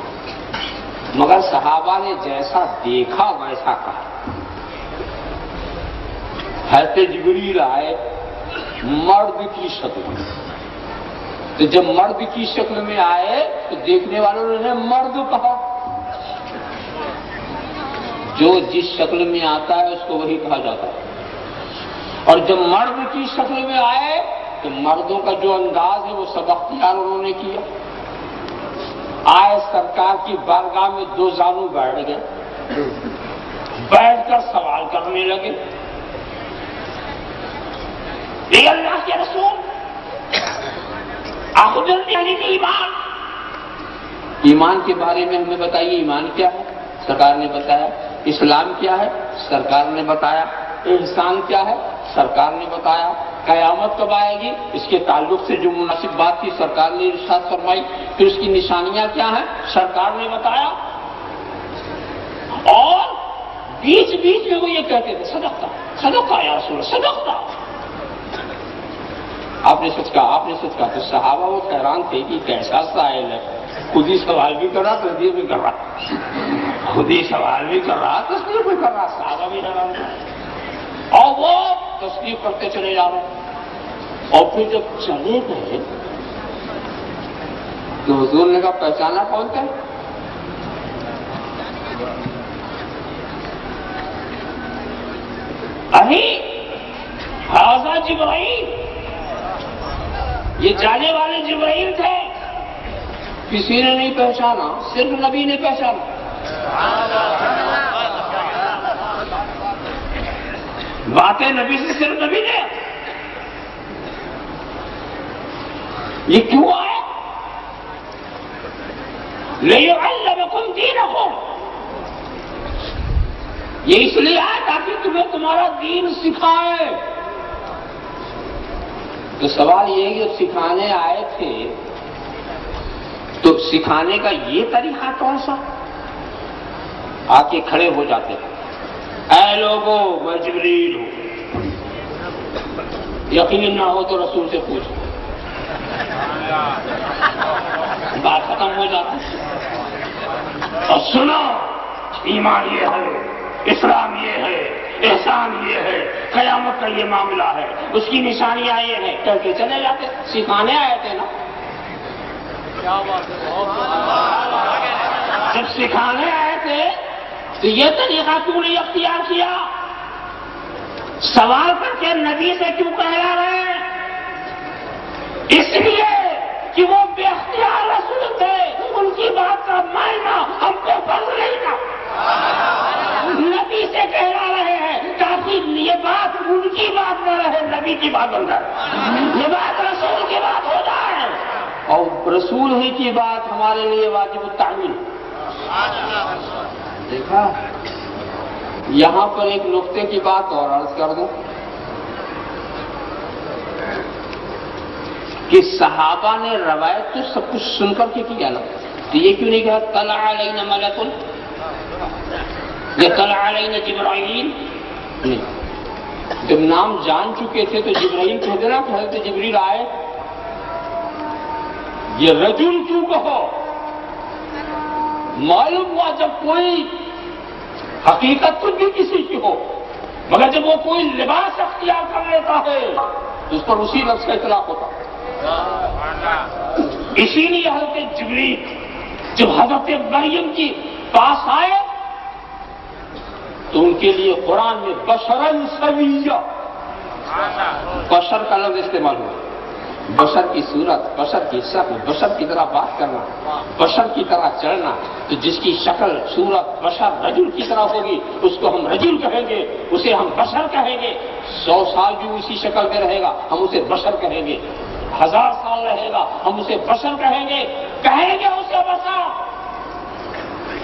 مگر صحابہ نے جیسا دیکھا ویسا کہا، حضرت جبریل آئے مرد کی شکل میں، تو جب مرد کی شکل میں آئے تو دیکھنے والوں نے مرد کہا، جو جس شکل میں آتا ہے اس کو وہی کہا جاتا ہے، اور جب مرد کی شکل میں آئے تو مردوں کا جو انداز ہے وہ سب اختیار انہوں نے کیا، آئے سرکار کی بارگاہ میں دو زانو بیٹھ گئے، بیٹھ کر سوال کرنے لگے، اے اللہ کے رسول اخبرنی عن الایمان، ایمان کے بارے میں ہمیں بتائیے، ایمان کیا ہے، سرکار نے بتایا، اسلام کیا ہے، سرکار نے بتایا، احسان کیا ہے، سرکار نے بتایا، قیامت کب آئے گی اس کے تعلق سے جو مناسب بات تھی سرکار نے ارشاد فرمائی، پھر اس کی نشانیاں کیا ہیں سرکار نے بتایا، اور بیچ بیچ میں وہ یہ کہتے تھے صدقتا صدقتا یا رسول اللہ صدقتا، آپ نے سچ کہا، آپ نے سچ کہا، تو صحابہ وہ حیران تھے کہ کیسا سائل ہے، خود ہی سوال بھی کر رہا تصدیق بھی کر رہا، خود ہی سوال بھی کر رہا تصدیق بھی کر رہا، صحابہ بھی حیران تھے، اور وہ تصدیق کرتے چلے جا رہے ہیں، اور پھر جب چلے گئے تو حضور نے کہا پہچانا کون تھا؟ ابھی حاضر جبرائیل، یہ جانے والے جبرائیل تھے، کسی نے نہیں پہچانا، صرف نبی نے پہچانا، باتیں نبی سے صرف نبی نے، یہ کیوں آئے؟ لِيُعَلَّمَكُمْ دِينَكُمْ، یہ اس لیے آئے تاکہ تمہیں تمہارا دین سکھائے۔ تو سوال یہ ہے کہ جب سکھانے آئے تھے تو سکھانے کا یہ طریقہ کون سا؟ آ کے کھڑے ہو جاتے ہیں، اے لوگوں میں جبریل ہوں، یقین نہ ہو تو رسول سے پوچھو، بات ختم ہو جاتی. اور سنو، ایمان یہ ہے، اسلام یہ ہے، احسان یہ ہے، قیامت کا یہ معاملہ ہے، اس کی نشانیاں یہ ہے، کہہ کے چلے جاتے. سکھانے آئے تھے نا. جب سکھانے آئے تھے تو یہ طریقہ کیوں نہیں اختیار کیا؟ سوال کر کے نبی سے کیوں کہلا رہے ہیں؟ اس لیے کہ وہ بے اختیار رسول تھے، ان کی بات کا معنی ہم کو پسند نہیں تھا. نبی سے کہلا رہے ہیں تاکہ یہ بات ان کی بات نہ رہے، نبی کی بات بن جائے، یہ بات رسول کی بات ہو جائے، اور رسول ہی کی بات ہمارے لیے واجب التعمیل. دیکھا، یہاں پر ایک نقطے کی بات اور عرض کر دوں کہ صحابہ نے روایت تو سب کچھ سن کر کے کیا نا، تو یہ کیوں نہیں کہا طلع علینا ملک یا طلع علینا جبرائیل؟ نہیں، جب نام جان چکے تھے تو جبرائیل کہہ دینا کہ حضرت جبریل آئے. یہ رجل کیوں کہو؟ معلوم ہوا جب کوئی حقیقت کچھ بھی کسی کی ہو، مگر جب وہ کوئی لباس اختیار کر لیتا ہے تو اس پر اسی لفظ کا اطلاق ہوتا. اسی لیے حضرت جبریل جب حضرت مریم کی پاس آئے تو ان کے لیے قرآن میں بشرن سویہ، بشر کا لفظ استعمال ہوا. بشر کی صورت، بشر کی شکل، بشر کی طرح بات کرنا، بشر کی طرح چلنا. تو جس کی شکل صورت بشر رجل کی طرح ہوگی اس کو ہم رجل کہیں گے، اسے ہم بشر کہیں گے. 100 سال بھی اسی شکل میں رہے گا ہم اسے بشر کہیں گے، 1000 سال رہے گا ہم اسے بشر کہیں گے اسے بشر.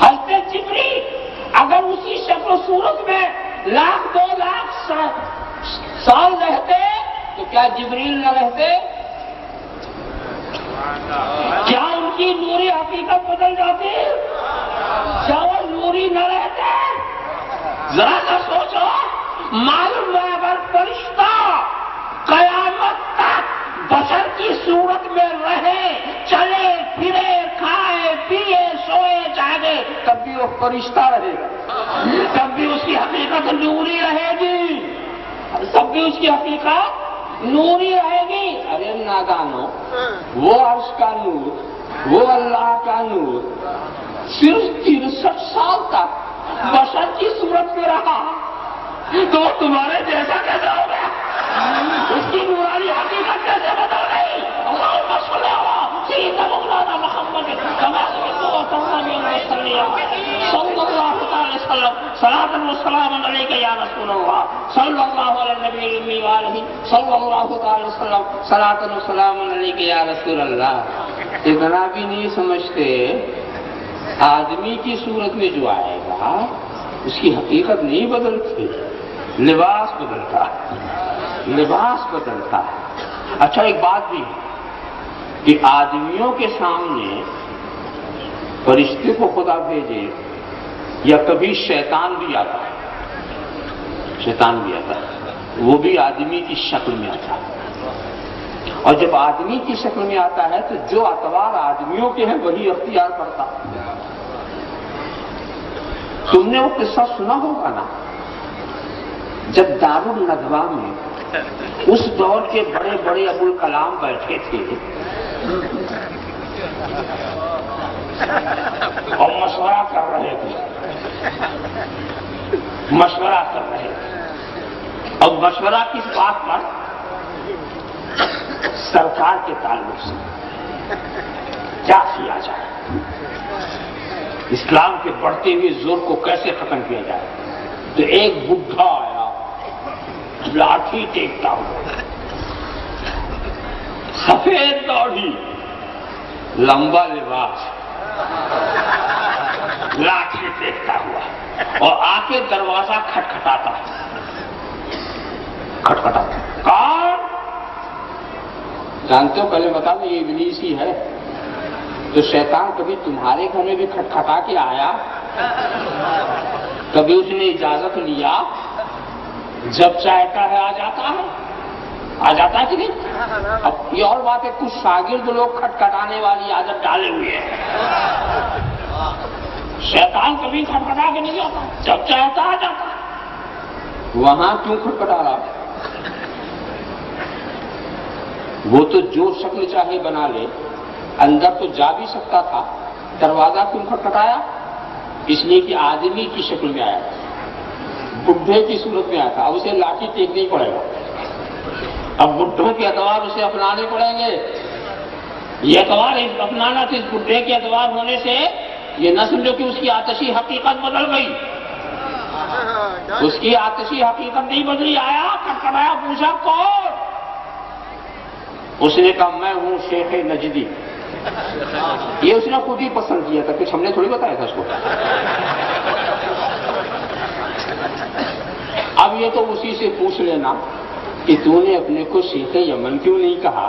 حضرت جبریل اگر اسی شکل و صورت میں 1,00,000 2,00,000 سال رہتے تو کیا جبریل نہ رہتے؟ کیا ان کی نوری حقیقت بدل جاتی؟ کیا وہ نوری نہ رہتے؟ ذرا سا سوچو. معلوم ہے اگر فرشتہ قیامت تک بشر کی صورت میں رہے، چلے پھرے، کھائے پیے، سوئے جاگے، تب بھی وہ فرشتہ رہے گا، تب بھی اس کی حقیقت نوری رہے گی، تب بھی اس کی حقیقت نوری رہے گی. ارے نادانو، وہ عرش کا نور، وہ اللہ کا نور صرف 63 سال تک بشر کی صورت میں رہا تو تمہارے جیسا کیسے ہو گیا؟ اس کی نورانی حقیقت کیسے بدل گئی؟ اللہم صل علی سیدنا مولانا محمد کما صلی اللہ تعالی وسلم صلاۃ و سلام علیک یا رسول اللہ صلی اللہ علی النبی الامی وآلہ صلی اللہ تعالی وسلم صلاۃ و سلام علیک یا رسول اللہ. اتنا بھی نہیں سمجھتے آدمی کی صورت میں جو آئے گا اس کی حقیقت نہیں بدلتی، لباس بدلتا ہے، لباس بدلتا ہے. اچھا ایک بات بھی کہ آدمیوں کے سامنے فرشتے کو خدا بھیجے یا کبھی شیطان بھی آتا ہے، شیطان بھی آتا ہے، وہ بھی آدمی کی شکل میں آتا ہے. اور جب آدمی کی شکل میں آتا ہے تو جو اطوار آدمیوں کے ہیں وہی اختیار کرتا ہے. تم نے وہ قصہ سنا ہوگا نا، جب دارالندوہ میں اس دور کے بڑے بڑے ابوالکلام بیٹھے تھے اور مشورہ کر رہے تھے، اور مشورہ کس بات پر؟ سرکار کے تعلق سے کیا کیا جائے، اسلام کے بڑھتے ہوئے زور کو کیسے ختم کیا جائے. تو ایک بڈھا آیا لاٹھی ٹیکتا ہوا، سفید داڑھی، لمبا لباس، لاٹھی ٹیکتا ہوا اور آ کے دروازہ کھٹکھٹاتا. کون؟ جانتے ہو؟ پہلے بتا دیں یہ ابلیس ہی ہے. تو شیطان کبھی تمہارے گھر میں بھی کھٹکھٹا کے آیا؟ کبھی اس نے اجازت لیا؟ جب چاہتا ہے آ جاتا ہے. آ جاتا ہے کہ نہیں؟ اب یہ اور بات ہے، کچھ شاگرد لوگ کھٹکھٹانے والی عادت ڈالے ہوئے ہیں. شیطان کبھی کھٹکھٹا کے نہیں آتا، جب چاہتا آ جاتا. وہاں کیوں کھٹکھٹا رہا؟ وہ تو جو شکل چاہے بنا لے، اندر تو جا بھی سکتا تھا. دروازہ کیوں کھٹکھٹایا؟ اس لیے کہ آدمی کی شکل میں آیا تھا، بڈھے کی صورت میں آیا تھا. اب اسے لاٹھی ٹیکنا ہی پڑے گا. اب بڈھوں کے اعتبار اسے اپنانے پڑیں گے. یہ اعتبار اپنانا تھا. اس بڈھے کے اعتبار ہونے سے یہ نہ سمجھو کہ اس کی آتشی حقیقت بدل گئی. اس کی آتشی حقیقت نہیں بدلی. آیا، کھٹکھٹایا، پوچھا کون؟ اس نے کہا میں ہوں شیخ نجدی. یہ اس نے خود ہی پسند کیا تھا، کچھ ہم نے تھوڑی بتایا تھا اس کو. اب یہ تو اسی سے پوچھ لینا کہ تو نے اپنے کو شیخ یمن کیوں نہیں کہا،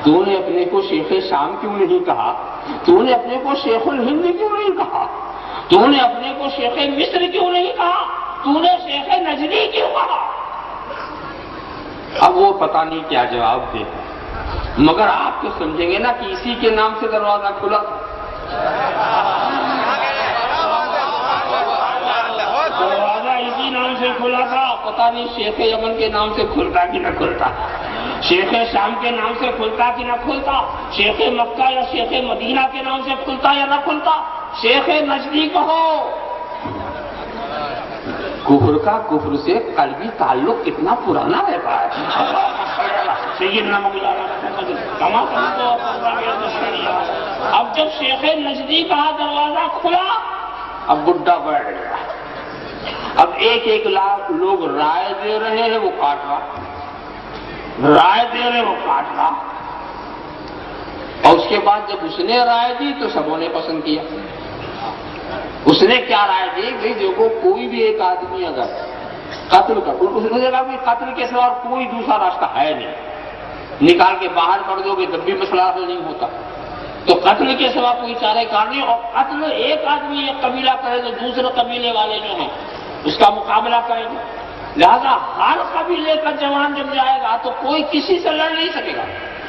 تو نے اپنے کو شیخ شام کیوں نہیں کہا، تو نے اپنے کو شیخ الہند کیوں نہیں کہا، تو نے اپنے کو شیخ مصر کیوں نہیں کہا، تو نے شیخ نجدی کیوں کہا؟ اب وہ پتہ نہیں کیا جواب دے، مگر آپ تو سمجھیں گے نا کہ اسی کے نام سے دروازہ کھلا. دروازہ اسی نام سے کھلا تھا. پتہ نہیں شیخ یمن کے نام سے کھلتا کہ نہ کھلتا، شیخ شام کے نام سے کھلتا کہ نہ کھلتا، شیخ مکہ یا شیخ مدینہ کے نام سے کھلتا یا نہ کھلتا. شیخ نجدی کہو. کفر کا کفر سے قلبی تعلق کتنا پرانا رہتا ہے. سیدنا مولانا اب جب شیخ نجدی کا دروازہ کھلا، اب بڈھا بیٹھ گیا. اب ایک ایک لاکھ لوگ رائے دے رہے ہیں، وہ کاٹ رہا، رائے دے رہے وہ کاٹ رہا. اور اس کے بعد جب اس نے رائے دی تو سبوں نے پسند کیا. اس نے کیا رائے دی؟ بھائی دیکھو، کوئی بھی ایک آدمی اگر قتل کر، اس نے کہا کہ قتل کے سوا کوئی دوسرا راستہ ہے نہیں، نکال کے باہر کر دو گے تب بھی مسئلہ حل نہیں ہوتا، تو قتل کے سوا کوئی چارہ کار نہیں. اور قتل ایک آدمی ایک قبیلہ کرے تو دوسرے قبیلے والے جو ہیں اس کا مقابلہ کریں گے. لہذا ہر قبیلے کا جوان جب جائے گا تو کوئی کسی سے لڑ نہیں سکے گا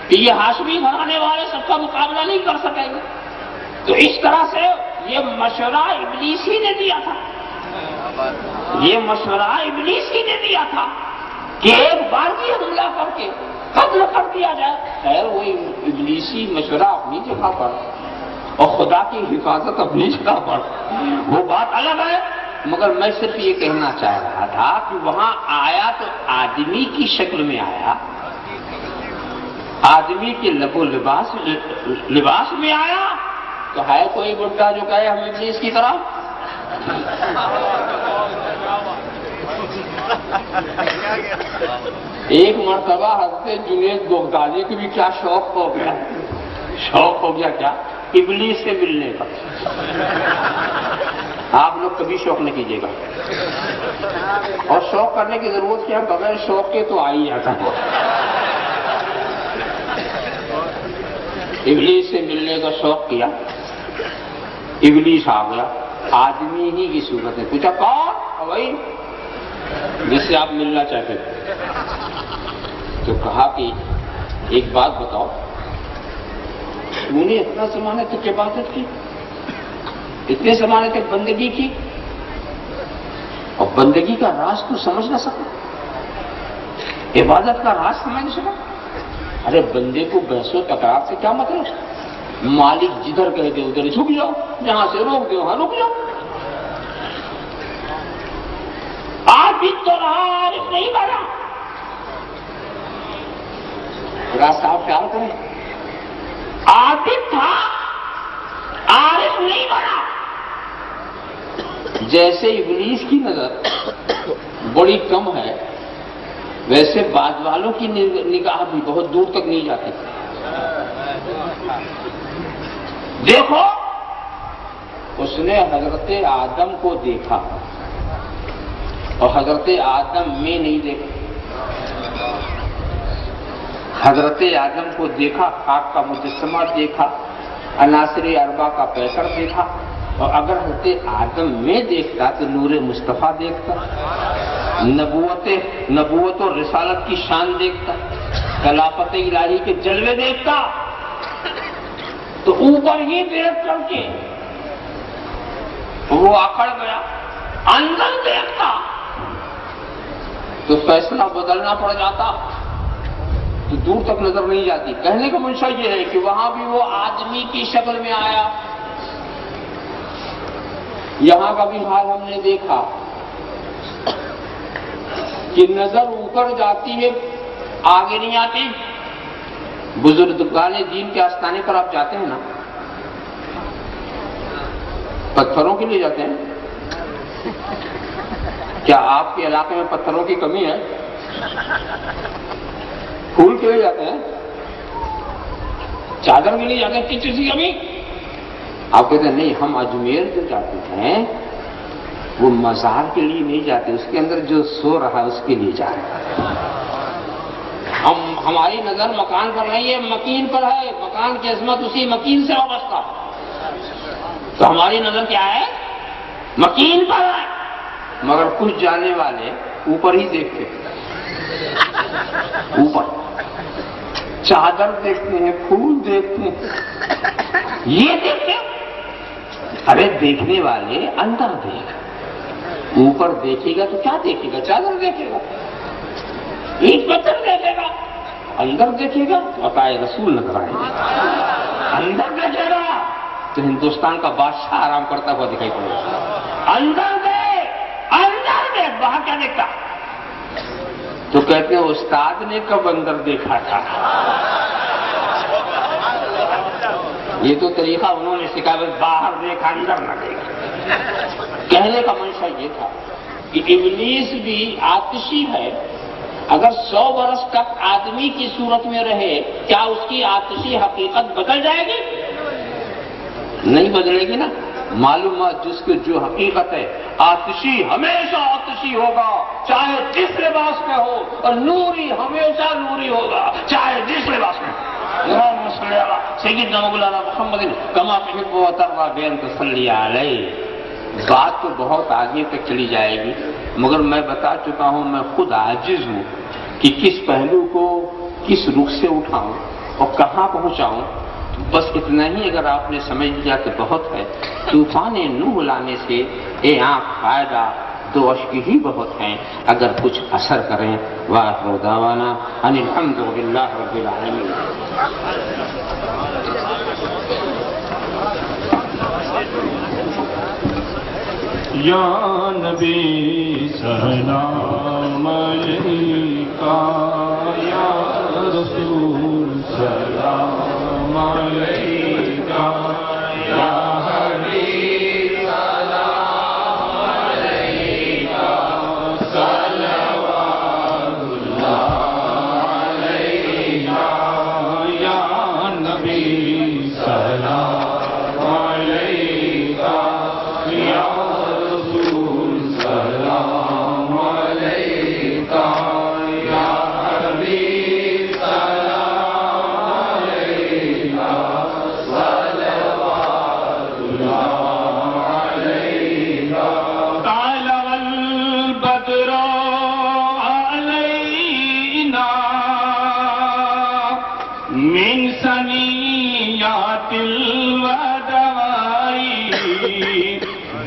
کہ یہ ہاشمی گھرانے والے سب کا مقابلہ نہیں کر سکیں گے. تو اس طرح سے یہ مشورہ ابلیس ہی نے دیا تھا، یہ مشورہ ابلیس ہی نے دیا تھا کہ ایک بار بھی حملہ کر کے قتل کر دیا جائے. خیر وہ ابلیسی مشورہ اپنی جگہ پر اور خدا کی حفاظت اپنی جگہ پر، وہ بات الگ ہے. مگر میں صرف یہ کہنا چاہ رہا تھا کہ وہاں آیا تو آدمی کی شکل میں آیا، آدمی کے لب و لباس میں آیا. تو ہے کوئی بڈھا جو کہے ہم ابلیس کی طرح؟ ایک مرتبہ حضرت جنید بغدادی کو بھی کیا شوق ہو گیا، شوق ہو گیا کیا؟ ابلیس سے ملنے کا. آپ لوگ کبھی شوق نہ کیجیے گا، اور شوق کرنے کی ضرورت کیا، بغیر شوق کے تو آ ہی جاتا ہے. ابلیس سے ملنے کا شوق کیا، ابلیس آ گیا آدمی ہی کی صورت میں. پوچھا کون؟ وہی جس سے آپ ملنا چاہتے تھے. تو کہا کہ ایک بات بتاؤ، تو نے اتنا زمانے تک عبادت کی، اتنے زمانے تک بندگی کی، اور بندگی کا راز تو سمجھ نہ سکا، عبادت کا راز سمجھ نہ سکا. ارے بندے کو بحث و تکرار سے کیا مطلب؟ مالک جدھر کہہ دے ادھر جھک جاؤ، جہاں سے روک دے وہاں رک جاؤ. عابد تو رہا، عارف نہیں بنا. خدا صاحب خیال کریں، عابد تھا، عارف نہیں بنا. جیسے ابلیس کی نظر بڑی کم ہے، ویسے بعد والوں کی نگاہ بھی بہت دور تک نہیں جاتی. دیکھو، اس نے حضرت آدم کو دیکھا اور حضرت آدم میں نہیں دیکھا. حضرت آدم کو دیکھا، خاک کا مجسمہ دیکھا، عناصر اربع کا پیکر دیکھا. اور اگر حضرت آدم میں دیکھتا تو نور مصطفیٰ دیکھتا، نبوت اور رسالت کی شان دیکھتا. خلافت الہی کے جلوے دیکھتا تو اوپر ہی دیکھ کر کے وہ اکڑ گیا، اندر دیکھتا تو فیصلہ بدلنا پڑ جاتا، تو دور تک نظر نہیں جاتی۔ کہنے کا منشا یہ ہے کہ وہاں بھی وہ آدمی کی شکل میں آیا۔ یہاں کا بھی حال ہم نے دیکھا کہ نظر اوپر جاتی ہے، آگے نہیں آتی۔ بزرگان دین کے آستانے پر آپ جاتے ہیں نا، پتھروں کے لیے جاتے ہیں؟ کیا آپ کے علاقے میں پتھروں کی کمی ہے؟ پھول کے لیے جاتے ہیں؟ چادر کے لیے جاتے ہیں؟ کس چیز کی کمی؟ آپ کہتے ہیں نہیں، ہم اجمیر جو جاتے ہیں وہ مزار کے لیے نہیں جاتے، اس کے اندر جو سو رہا ہے اس کے لیے جا رہے ہیں۔ ہماری نظر مکان پر نہیں ہے، مکین پر ہے، مکان کی عظمت اسی مکین سے وابستہ ہے، تو ہماری نظر کیا ہے؟ مکین پر ہے۔ مگر کچھ جانے والے اوپر ہی دیکھتے ہیں، اوپر چادر دیکھتے ہیں، پھول دیکھتے ہیں، یہ دیکھتے ہیں۔ ارے دیکھنے والے اندر دیکھ، اوپر دیکھے گا تو کیا دیکھے گا؟ چادر دیکھے گا، ایک پتھر دیکھے گا، اندر دیکھے گا تو عطائے رسول نظر آئے گا، اندر دیکھے گا تو ہندوستان کا بادشاہ آرام کرتا ہوا دکھائی پڑے گا۔ اندر دیکھ، باہر کیا دیکھتا؟ تو کہتے ہیں استاد نے کب اندر دیکھا تھا؟ یہ تو طریقہ انہوں نے سکھایا، بس باہر دیکھ اندر نہ دیکھ۔ کہنے کا منشا یہ تھا کہ ابلیس بھی آتشی ہے، اگر 100 برس تک آدمی کی صورت میں رہے کیا اس کی آتشی حقیقت بدل جائے گی؟ نہیں بدلے گی نا۔ معلومات جس کی جو حقیقت ہے، آتشی ہمیشہ آتشی ہوگا چاہے جس لباس میں ہو، اور نوری ہمیشہ نوری ہوگا چاہے جس لباس میں ہو۔ اللہم صلی علی سیدنا مولانا محمد کما تحب و ترضی بین تصلی علیہ۔ بات تو بہت آگے تک چلی جائے گی، مگر میں بتا چکا ہوں میں خود عاجز ہوں کہ کس پہلو کو کس رخ سے اٹھاؤں اور کہاں پہنچاؤں۔ بس اتنا ہی اگر آپ نے سمجھ لیا تو بہت ہے۔ طوفان نوح لانے سے اے آنکھ فائدہ، 2 اشک ہی بہت ہیں اگر کچھ اثر کریں۔ وآخر دعوانا ان الحمد للہ رب العالمین۔ یا نبی سلام علیکہ، یا رسول سلام علیکہ، یا حبیب سلام علیکہ، صلوات اللہ علیکہ، یا نبی سلام علیکہ، یا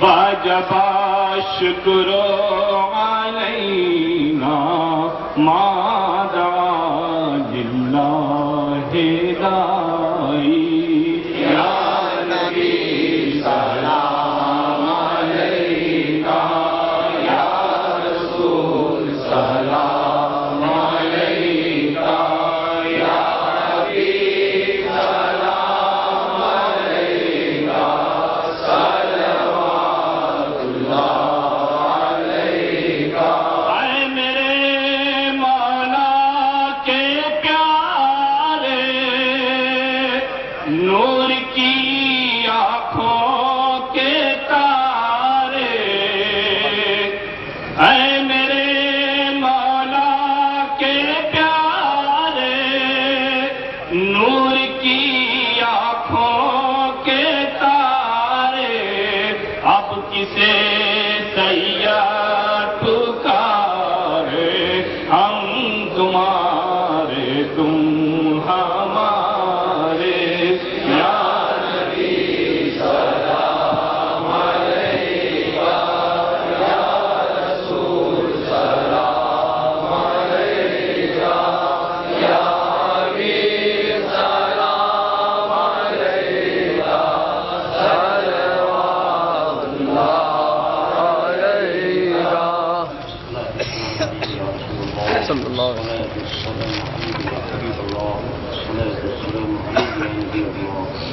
وجب الشکر علینا ما دعا للہ داعی۔ یا نبی سلام علیکہ، یا رسول سلام علیکہ، یا حبیب سلام علیکہ، صلوات اللہ علیکہ۔ اے میرے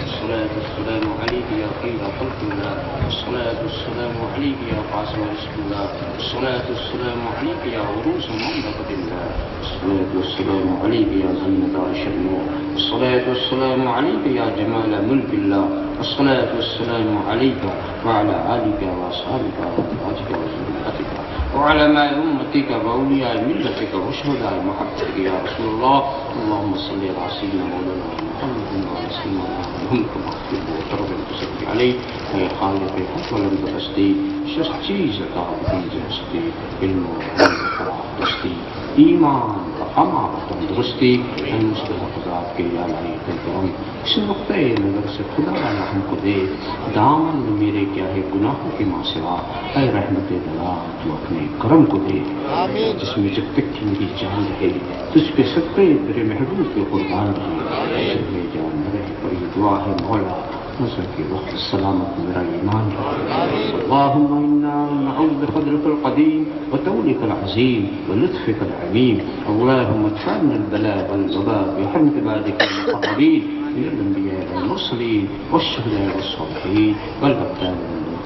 الصلاة والسلام عليك يا خير خلق الله، الصلاة والسلام عليك يا قاسم رزق الله، الصلاة والسلام عليك يا عروس منطقة الله، الصلاة والسلام عليك يا زينة عرش الله، الصلاة والسلام عليك يا جمال ملك الله، الصلاة والسلام عليك وعلى آلك وأصحابك وأزواجك وذريتك وعلماء أمتك وأولياء ملتك وشهداء محبتك يا رسول الله. اللهم صل على سيدنا مولانا محمد وعلى سيدنا محمد كما تحب وترضى وتصلي عليه اے خالق حق ولم تستی شش چیز کا درستی علم و درستی ایمان و امان و تندرستی اے مستحق ذات کے یا لائق کرم اس نقطۂ نظر سے خدا والا ہم کو دے دامن میرے کیا ہے گناہوں کے ماں سوا اے رحمت دلال تو اپنے کرم کو دے جس میں جب تک کی میری جان رہے تجھ پہ صدقے تیرے محبوب کے قربان رہے جب میں جان نہ رہے پر یہ دعا ہے مولا نظر کے وقت سلامت میرا ایمان رہے. اللہم انا نعوذ بقدرك القدیم وطولك العظیم ولطفك العمیم اللہم ادفعنا البلاء والوباء بحمد عبادك المقربین من الانبیاء والمرسلین والشهداء والصالحین والابدال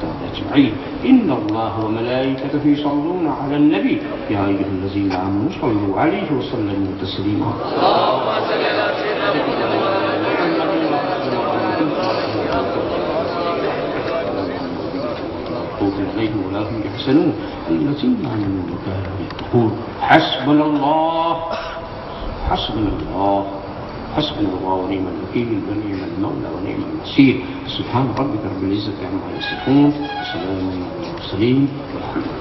أجمعين. إن الله وملائكته يصلون على النبي يا أيها الذين آمنوا صلوا عليه وسلموا تسليما. اللهم صل على سيدنا عليه ولا هم يحسنون الذين آمنوا وكانوا يتقون. حسبنا الله حسبنا الله حسبنا الله ونعم الوكيل ونعم المولى ونعم النصير. سبحان ربك رب العزة عما يصفون وسلام على المرسلين والحمد لله.